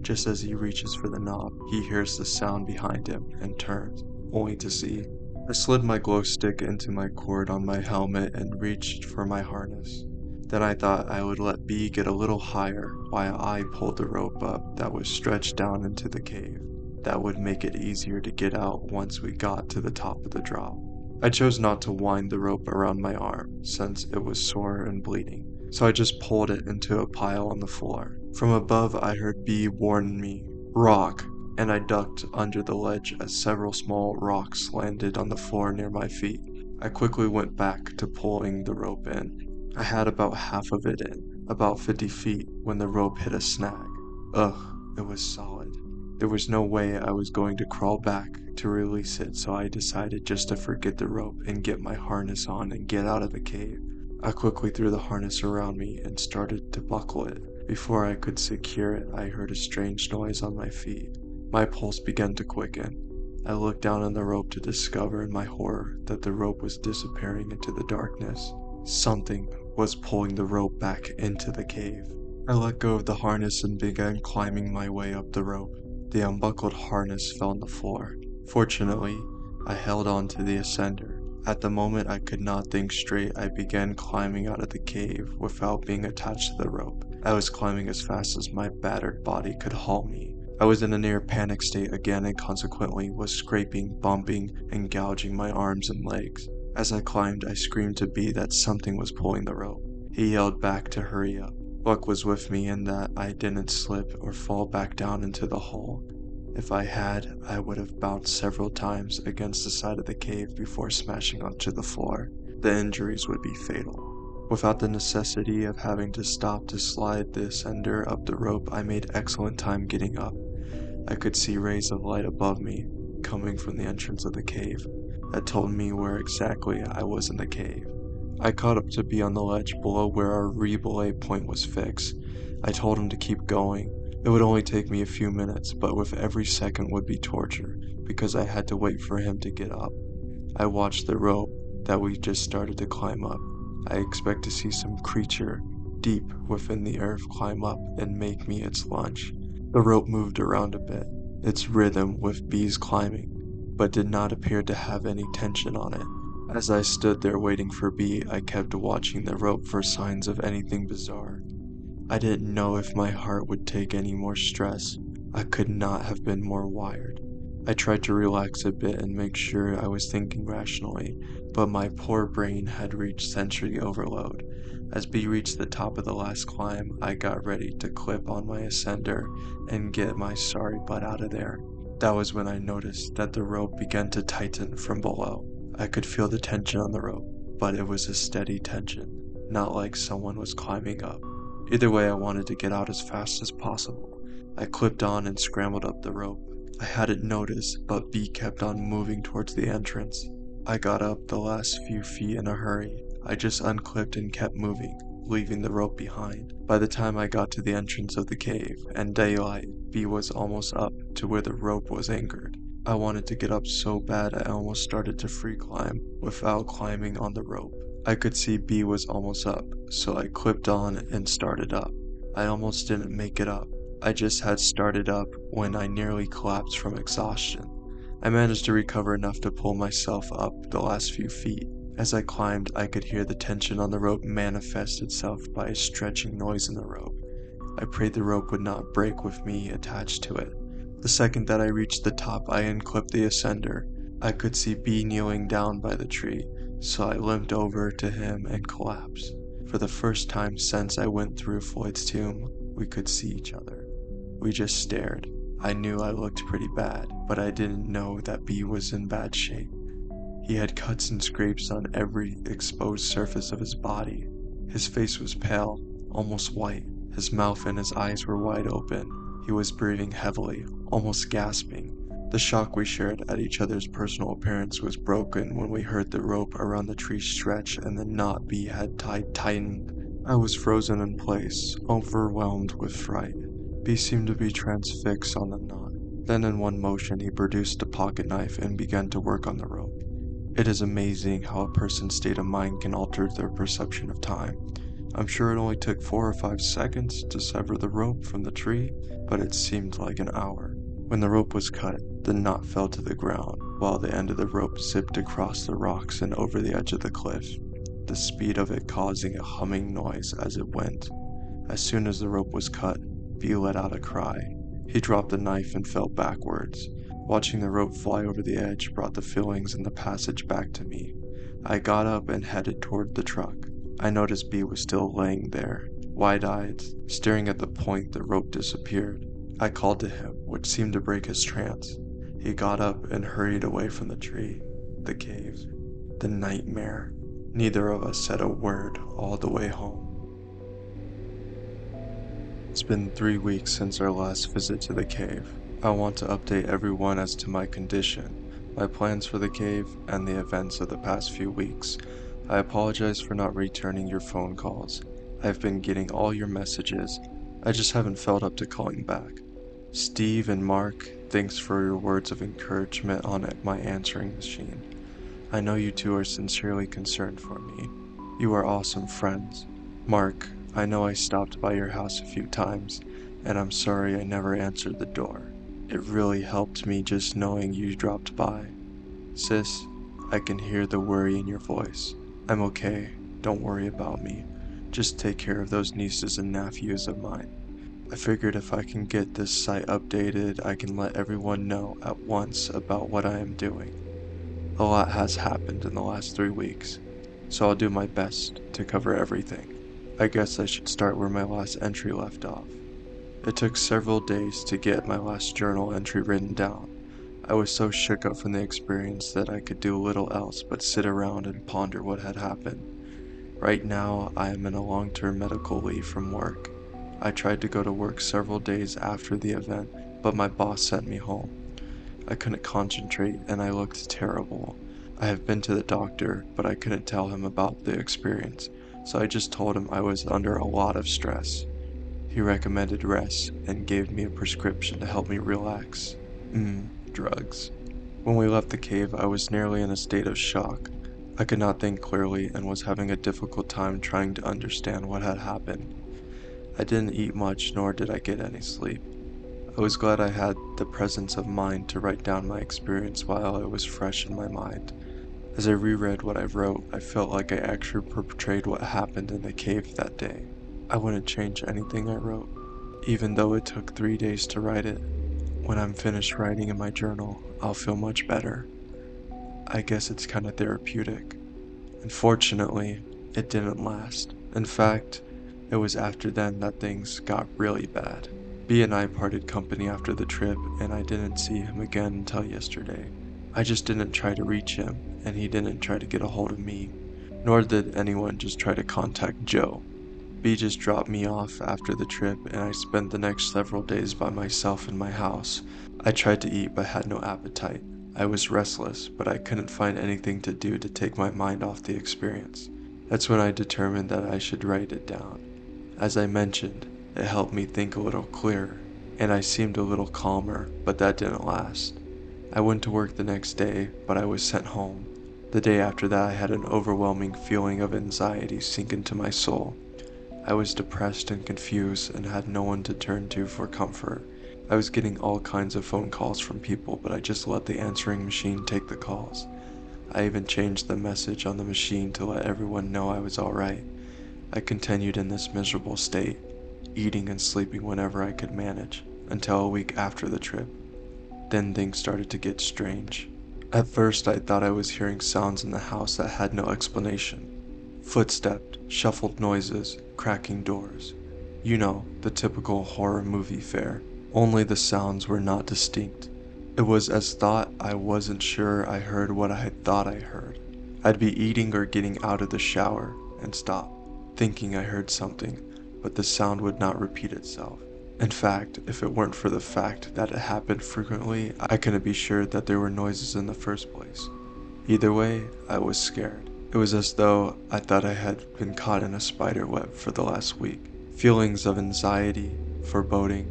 Just as he reaches for the knob, he hears the sound behind him and turns, only to see. I slid my glow stick into my cord on my helmet and reached for my harness. Then I thought I would let B get a little higher while I pulled the rope up that was stretched down into the cave. That would make it easier to get out once we got to the top of the drop. I chose not to wind the rope around my arm since it was sore and bleeding, so I just pulled it into a pile on the floor. From above I heard B warn me, "Rock!" and I ducked under the ledge as several small rocks landed on the floor near my feet. I quickly went back to pulling the rope in. I had about half of it in, about 50 feet, when the rope hit a snag. Ugh, it was solid. There was no way I was going to crawl back to release it, so I decided just to forget the rope and get my harness on and get out of the cave. I quickly threw the harness around me and started to buckle it. Before I could secure it, I heard a strange noise on my feet. My pulse began to quicken. I looked down on the rope to discover in my horror that the rope was disappearing into the darkness. Something was pulling the rope back into the cave. I let go of the harness and began climbing my way up the rope. The unbuckled harness fell on the floor. Fortunately, I held on to the ascender. At the moment I could not think straight, I began climbing out of the cave without being attached to the rope. I was climbing as fast as my battered body could haul me. I was in a near panic state again and consequently was scraping, bumping, and gouging my arms and legs. As I climbed, I screamed to B that something was pulling the rope. He yelled back to hurry up. Luck was with me in that I didn't slip or fall back down into the hole. If I had, I would have bounced several times against the side of the cave before smashing onto the floor. The injuries would be fatal. Without the necessity of having to stop to slide the ascender up the rope, I made excellent time getting up. I could see rays of light above me, coming from the entrance of the cave, that told me where exactly I was in the cave. I caught up to be on the ledge below where our relay point was fixed. I told him to keep going. It would only take me a few minutes, but with every second would be torture, because I had to wait for him to get up. I watched the rope that we just started to climb up. I expect to see some creature deep within the earth climb up and make me its lunch. The rope moved around a bit, its rhythm with bees climbing, but did not appear to have any tension on it. As I stood there waiting for B, I kept watching the rope for signs of anything bizarre. I didn't know if my heart would take any more stress. I could not have been more wired. I tried to relax a bit and make sure I was thinking rationally, but my poor brain had reached sensory overload. As B reached the top of the last climb, I got ready to clip on my ascender and get my sorry butt out of there. That was when I noticed that the rope began to tighten from below. I could feel the tension on the rope, but it was a steady tension, not like someone was climbing up. Either way, I wanted to get out as fast as possible. I clipped on and scrambled up the rope. I hadn't noticed, but B kept on moving towards the entrance. I got up the last few feet in a hurry. I just unclipped and kept moving, leaving the rope behind. By the time I got to the entrance of the cave and daylight, B was almost up to where the rope was anchored. I wanted to get up so bad I almost started to free climb without climbing on the rope. I could see B was almost up, so I clipped on and started up. I almost didn't make it up. I just had started up when I nearly collapsed from exhaustion. I managed to recover enough to pull myself up the last few feet. As I climbed, I could hear the tension on the rope manifest itself by a stretching noise in the rope. I prayed the rope would not break with me attached to it. The second that I reached the top, I unclipped the ascender. I could see B kneeling down by the tree, so I limped over to him and collapsed. For the first time since I went through Floyd's tomb, we could see each other. We just stared. I knew I looked pretty bad, but I didn't know that B was in bad shape. He had cuts and scrapes on every exposed surface of his body. His face was pale, almost white. His mouth and his eyes were wide open. He was breathing heavily, almost gasping. The shock we shared at each other's personal appearance was broken when we heard the rope around the tree stretch and the knot B had tied tightened. I was frozen in place, overwhelmed with fright. B seemed to be transfixed on the knot. Then in one motion he produced a pocket knife and began to work on the rope. It is amazing how a person's state of mind can alter their perception of time. I'm sure it only took 4 or 5 seconds to sever the rope from the tree, but it seemed like an hour. When the rope was cut, the knot fell to the ground, while the end of the rope zipped across the rocks and over the edge of the cliff, the speed of it causing a humming noise as it went. As soon as the rope was cut, B let out a cry. He dropped the knife and fell backwards. Watching the rope fly over the edge brought the feelings in the passage back to me. I got up and headed toward the truck. I noticed B was still laying there, wide-eyed, staring at the point the rope disappeared. I called to him, which seemed to break his trance. He got up and hurried away from the tree, the cave, the nightmare. Neither of us said a word all the way home. It's been 3 weeks since our last visit to the cave. I want to update everyone as to my condition, my plans for the cave, and the events of the past few weeks. I apologize for not returning your phone calls. I've been getting all your messages. I just haven't felt up to calling back. Steve and Mark, thanks for your words of encouragement on my answering machine. I know you two are sincerely concerned for me. You are awesome friends. Mark, I know I stopped by your house a few times, and I'm sorry I never answered the door. It really helped me just knowing you dropped by. Sis, I can hear the worry in your voice. I'm okay, don't worry about me. Just take care of those nieces and nephews of mine. I figured if I can get this site updated, I can let everyone know at once about what I am doing. A lot has happened in the last 3 weeks, so I'll do my best to cover everything. I guess I should start where my last entry left off. It took several days to get my last journal entry written down. I was so shook up from the experience that I could do little else but sit around and ponder what had happened. Right now, I am in a long-term medical leave from work. I tried to go to work several days after the event, but my boss sent me home. I couldn't concentrate and I looked terrible. I have been to the doctor, but I couldn't tell him about the experience, so I just told him I was under a lot of stress. He recommended rest and gave me a prescription to help me relax. Drugs. When we left the cave, I was nearly in a state of shock. I could not think clearly and was having a difficult time trying to understand what had happened. I didn't eat much, nor did I get any sleep. I was glad I had the presence of mind to write down my experience while it was fresh in my mind. As I reread what I wrote, I felt like I actually portrayed what happened in the cave that day. I wouldn't change anything I wrote, even though it took 3 days to write it. When I'm finished writing in my journal, I'll feel much better. I guess it's kinda therapeutic. Unfortunately, it didn't last. In fact, it was after then that things got really bad. B and I parted company after the trip, and I didn't see him again until yesterday. I just didn't try to reach him, and he didn't try to get a hold of me, nor did anyone just try to contact Joe. B just dropped me off after the trip, and I spent the next several days by myself in my house. I tried to eat but had no appetite. I was restless, but I couldn't find anything to do to take my mind off the experience. That's when I determined that I should write it down. As I mentioned, it helped me think a little clearer, and I seemed a little calmer, but that didn't last. I went to work the next day, but I was sent home. The day after that, I had an overwhelming feeling of anxiety sink into my soul. I was depressed and confused and had no one to turn to for comfort. I was getting all kinds of phone calls from people, but I just let the answering machine take the calls. I even changed the message on the machine to let everyone know I was alright. I continued in this miserable state, eating and sleeping whenever I could manage, until a week after the trip. Then things started to get strange. At first I thought I was hearing sounds in the house that had no explanation. Footsteps, shuffled noises, cracking doors. You know, the typical horror movie fare. Only the sounds were not distinct. It was as thought I wasn't sure I heard what I had thought I heard. I'd be eating or getting out of the shower and stop, thinking I heard something, but the sound would not repeat itself. In fact, if it weren't for the fact that it happened frequently, I couldn't be sure that there were noises in the first place. Either way, I was scared. It was as though I thought I had been caught in a spider web for the last week. Feelings of anxiety, foreboding,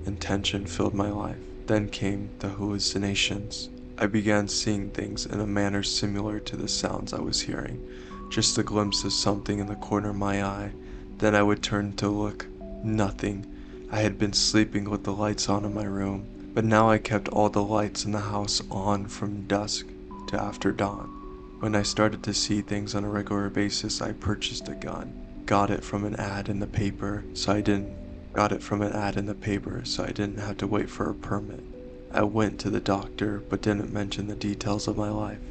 and tension filled my life. Then came the hallucinations. I began seeing things in a manner similar to the sounds I was hearing, just a glimpse of something in the corner of my eye. Then I would turn to look. Nothing. I had been sleeping with the lights on in my room, but now I kept all the lights in the house on from dusk to after dawn. When I started to see things on a regular basis, I purchased a gun. Got it from an ad in the paper, so I didn't have to wait for a permit. I went to the doctor, but didn't mention the details of my life.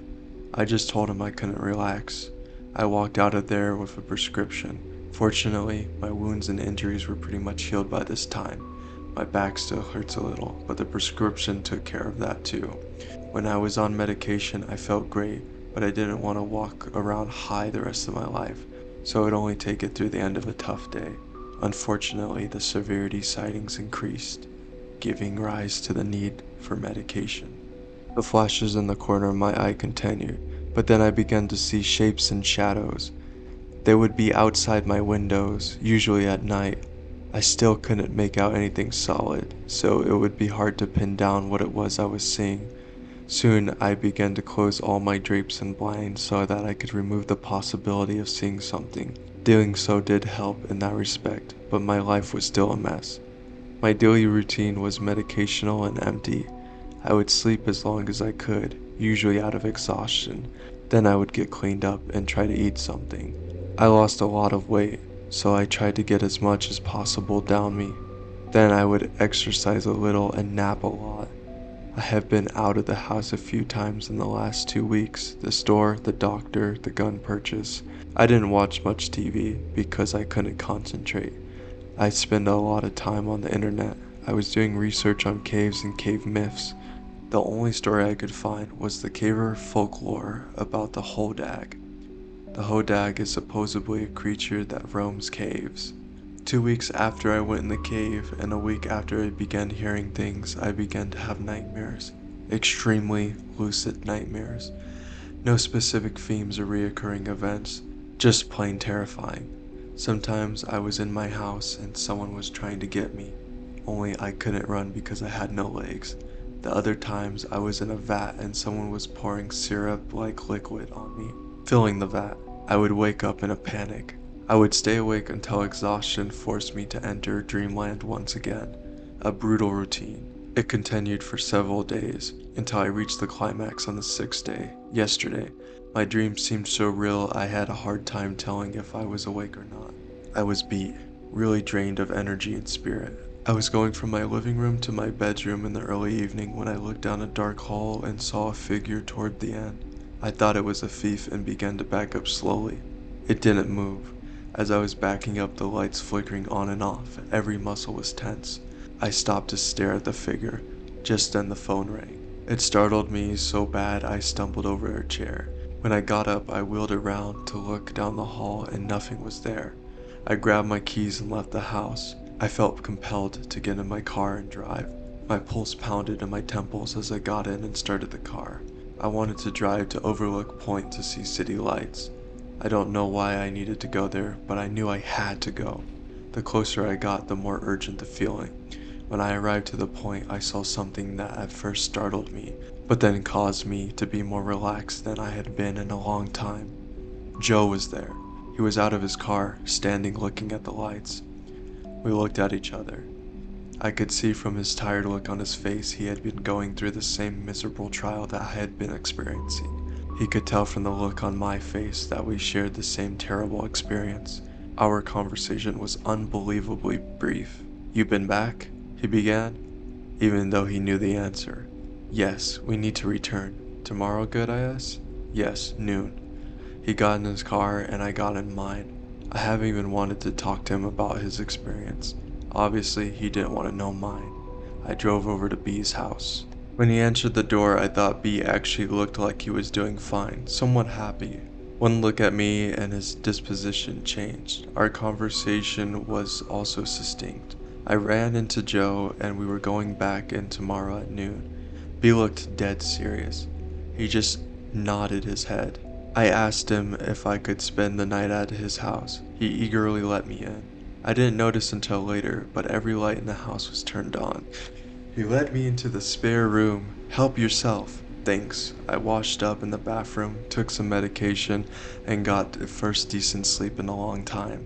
I just told him I couldn't relax. I walked out of there with a prescription. Fortunately, my wounds and injuries were pretty much healed by this time. My back still hurts a little, but the prescription took care of that too. When I was on medication, I felt great, but I didn't want to walk around high the rest of my life, so I would only take it through the end of a tough day. Unfortunately, the severity sightings increased, giving rise to the need for medication. The flashes in the corner of my eye continued, but then I began to see shapes and shadows. They would be outside my windows, usually at night. I still couldn't make out anything solid, so it would be hard to pin down what it was I was seeing. Soon I began to close all my drapes and blinds so that I could remove the possibility of seeing something. Doing so did help in that respect, but my life was still a mess. My daily routine was medicational and empty. I would sleep as long as I could, usually out of exhaustion. Then I would get cleaned up and try to eat something. I lost a lot of weight, so I tried to get as much as possible down me. Then I would exercise a little and nap a lot. I have been out of the house a few times in the last 2 weeks, the store, the doctor, the gun purchase. I didn't watch much TV because I couldn't concentrate. I spend a lot of time on the internet. I was doing research on caves and cave myths. The only story I could find was the caver folklore about the hodag. The hodag is supposedly a creature that roams caves. 2 weeks after I went in the cave, and a week after I began hearing things, I began to have nightmares. Extremely lucid nightmares. No specific themes or reoccurring events, just plain terrifying. Sometimes I was in my house and someone was trying to get me, only I couldn't run because I had no legs. The other times I was in a vat and someone was pouring syrup-like liquid on me, filling the vat. I would wake up in a panic. I would stay awake until exhaustion forced me to enter dreamland once again. A brutal routine. It continued for several days, until I reached the climax on the 6th day, yesterday. My dream seemed so real I had a hard time telling if I was awake or not. I was beat, really drained of energy and spirit. I was going from my living room to my bedroom in the early evening when I looked down a dark hall and saw a figure toward the end. I thought it was a thief and began to back up slowly. It didn't move. As I was backing up, the lights flickering on and off, every muscle was tense. I stopped to stare at the figure. Just then the phone rang. It startled me so bad I stumbled over a chair. When I got up, I wheeled around to look down the hall and nothing was there. I grabbed my keys and left the house. I felt compelled to get in my car and drive. My pulse pounded in my temples as I got in and started the car. I wanted to drive to Overlook Point to see city lights. I don't know why I needed to go there, but I knew I had to go. The closer I got, the more urgent the feeling. When I arrived to the point, I saw something that at first startled me, but then caused me to be more relaxed than I had been in a long time. Joe was there. He was out of his car, standing looking at the lights. We looked at each other. I could see from his tired look on his face he had been going through the same miserable trial that I had been experiencing. He could tell from the look on my face that we shared the same terrible experience. Our conversation was unbelievably brief. "You been back?" he began, even though he knew the answer. "Yes, we need to return. Tomorrow good?" I asked. "Yes, noon." He got in his car and I got in mine. I haven't even wanted to talk to him about his experience. Obviously, he didn't want to know mine. I drove over to B's house. When he entered the door, I thought B actually looked like he was doing fine, somewhat happy. One look at me and his disposition changed. Our conversation was also succinct. I ran into Joe and we were going back in tomorrow at noon. B looked dead serious. He just nodded his head. I asked him if I could spend the night at his house. He eagerly let me in. I didn't notice until later, but every light in the house was turned on. He led me into the spare room. "Help yourself." "Thanks." I washed up in the bathroom, took some medication, and got the first decent sleep in a long time.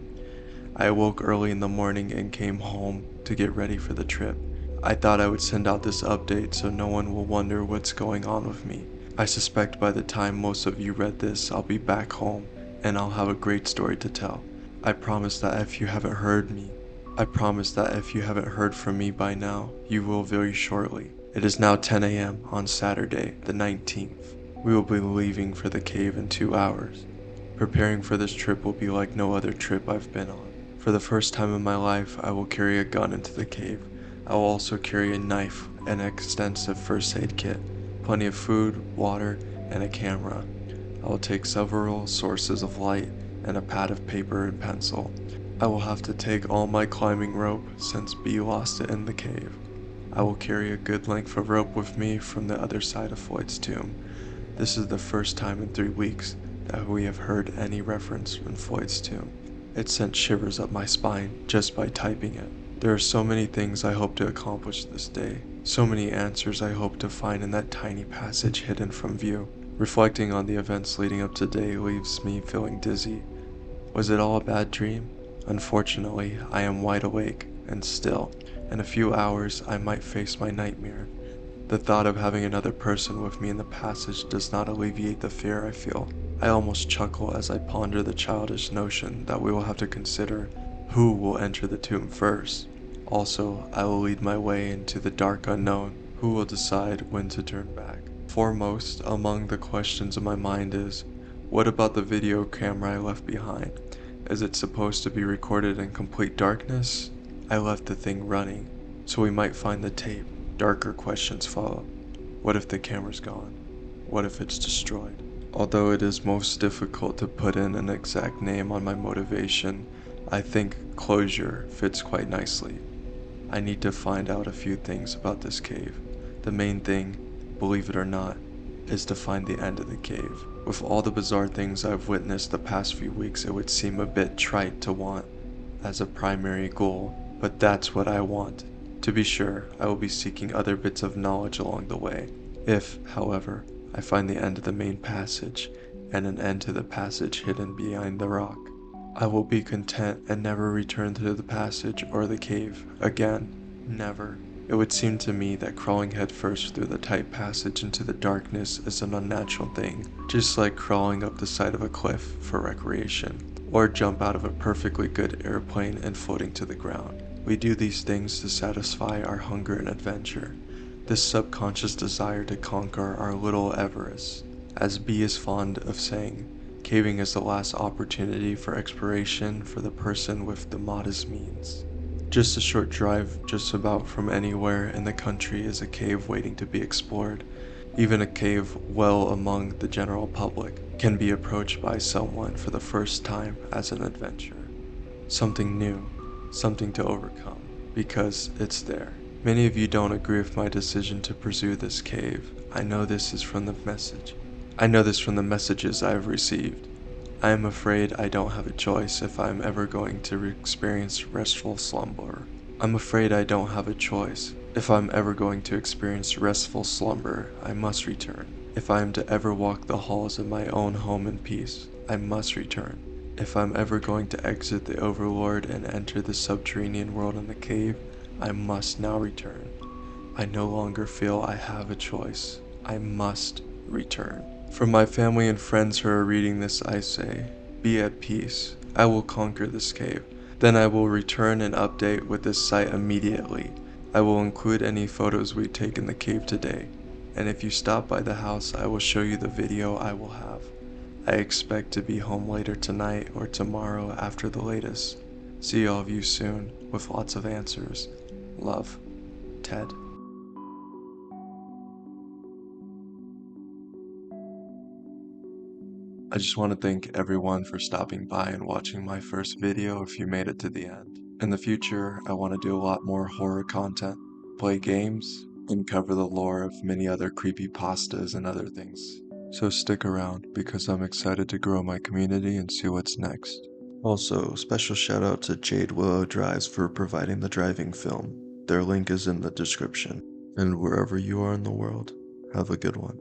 I awoke early in the morning and came home to get ready for the trip. I thought I would send out this update so no one will wonder what's going on with me. I suspect by the time most of you read this, I'll be back home, and I'll have a great story to tell. I promise that if you haven't heard from me by now, you will very shortly. It is now 10 a.m. on Saturday, the 19th. We will be leaving for the cave in 2 hours. Preparing for this trip will be like no other trip I've been on. For the first time in my life, I will carry a gun into the cave. I will also carry a knife and an extensive first aid kit, plenty of food, water, and a camera. I will take several sources of light and a pad of paper and pencil. I will have to take all my climbing rope since B lost it in the cave. I will carry a good length of rope with me from the other side of Floyd's tomb. This is the first time in 3 weeks that we have heard any reference in Floyd's tomb. It sent shivers up my spine just by typing it. There are so many things I hope to accomplish this day, so many answers I hope to find in that tiny passage hidden from view. Reflecting on the events leading up to today leaves me feeling dizzy. Was it all a bad dream? Unfortunately, I am wide awake, and still, in a few hours I might face my nightmare. The thought of having another person with me in the passage does not alleviate the fear I feel. I almost chuckle as I ponder the childish notion that we will have to consider who will enter the tomb first. Also, I will lead my way into the dark unknown. Who will decide when to turn back? Foremost among the questions in my mind is, what about the video camera I left behind? Is it supposed to be recorded in complete darkness? I left the thing running, so we might find the tape. Darker questions follow. What if the camera's gone? What if it's destroyed? Although it is most difficult to put in an exact name on my motivation, I think closure fits quite nicely. I need to find out a few things about this cave. The main thing, believe it or not, is to find the end of the cave. With all the bizarre things I've witnessed the past few weeks, it would seem a bit trite to want as a primary goal, but that's what I want. To be sure, I will be seeking other bits of knowledge along the way. If, however, I find the end of the main passage and an end to the passage hidden behind the rock, I will be content and never return to the passage or the cave again. Never. It would seem to me that crawling headfirst through the tight passage into the darkness is an unnatural thing, just like crawling up the side of a cliff for recreation, or jump out of a perfectly good airplane and floating to the ground. We do these things to satisfy our hunger and adventure, this subconscious desire to conquer our little Everest. As B is fond of saying, caving is the last opportunity for exploration for the person with the modest means. Just a short drive just about from anywhere in the country is a cave waiting to be explored. Even a cave well among the general public can be approached by someone for the first time as an adventure. Something new, something to overcome, because it's there. Many of you don't agree with my decision to pursue this cave. I know this from the messages I have received. I am afraid I don't have a choice if I am ever going to experience restful slumber. I'm afraid I don't have a choice. If I'm ever going to experience restful slumber, I must return. If I am to ever walk the halls of my own home in peace, I must return. If I'm ever going to exit the Overlord and enter the subterranean world in the cave, I must now return. I no longer feel I have a choice. I must return. For my family and friends who are reading this, I say, be at peace. I will conquer this cave. Then I will return and update with this site immediately. I will include any photos we take in the cave today. And if you stop by the house, I will show you the video I will have. I expect to be home later tonight or tomorrow after the latest. See all of you soon, with lots of answers. Love, Ted. I just want to thank everyone for stopping by and watching my first video if you made it to the end. In the future, I want to do a lot more horror content, play games, and cover the lore of many other creepypastas and other things. So stick around because I'm excited to grow my community and see what's next. Also, special shout out to Jade Willow Drives for providing the driving film. Their link is in the description. And wherever you are in the world, have a good one.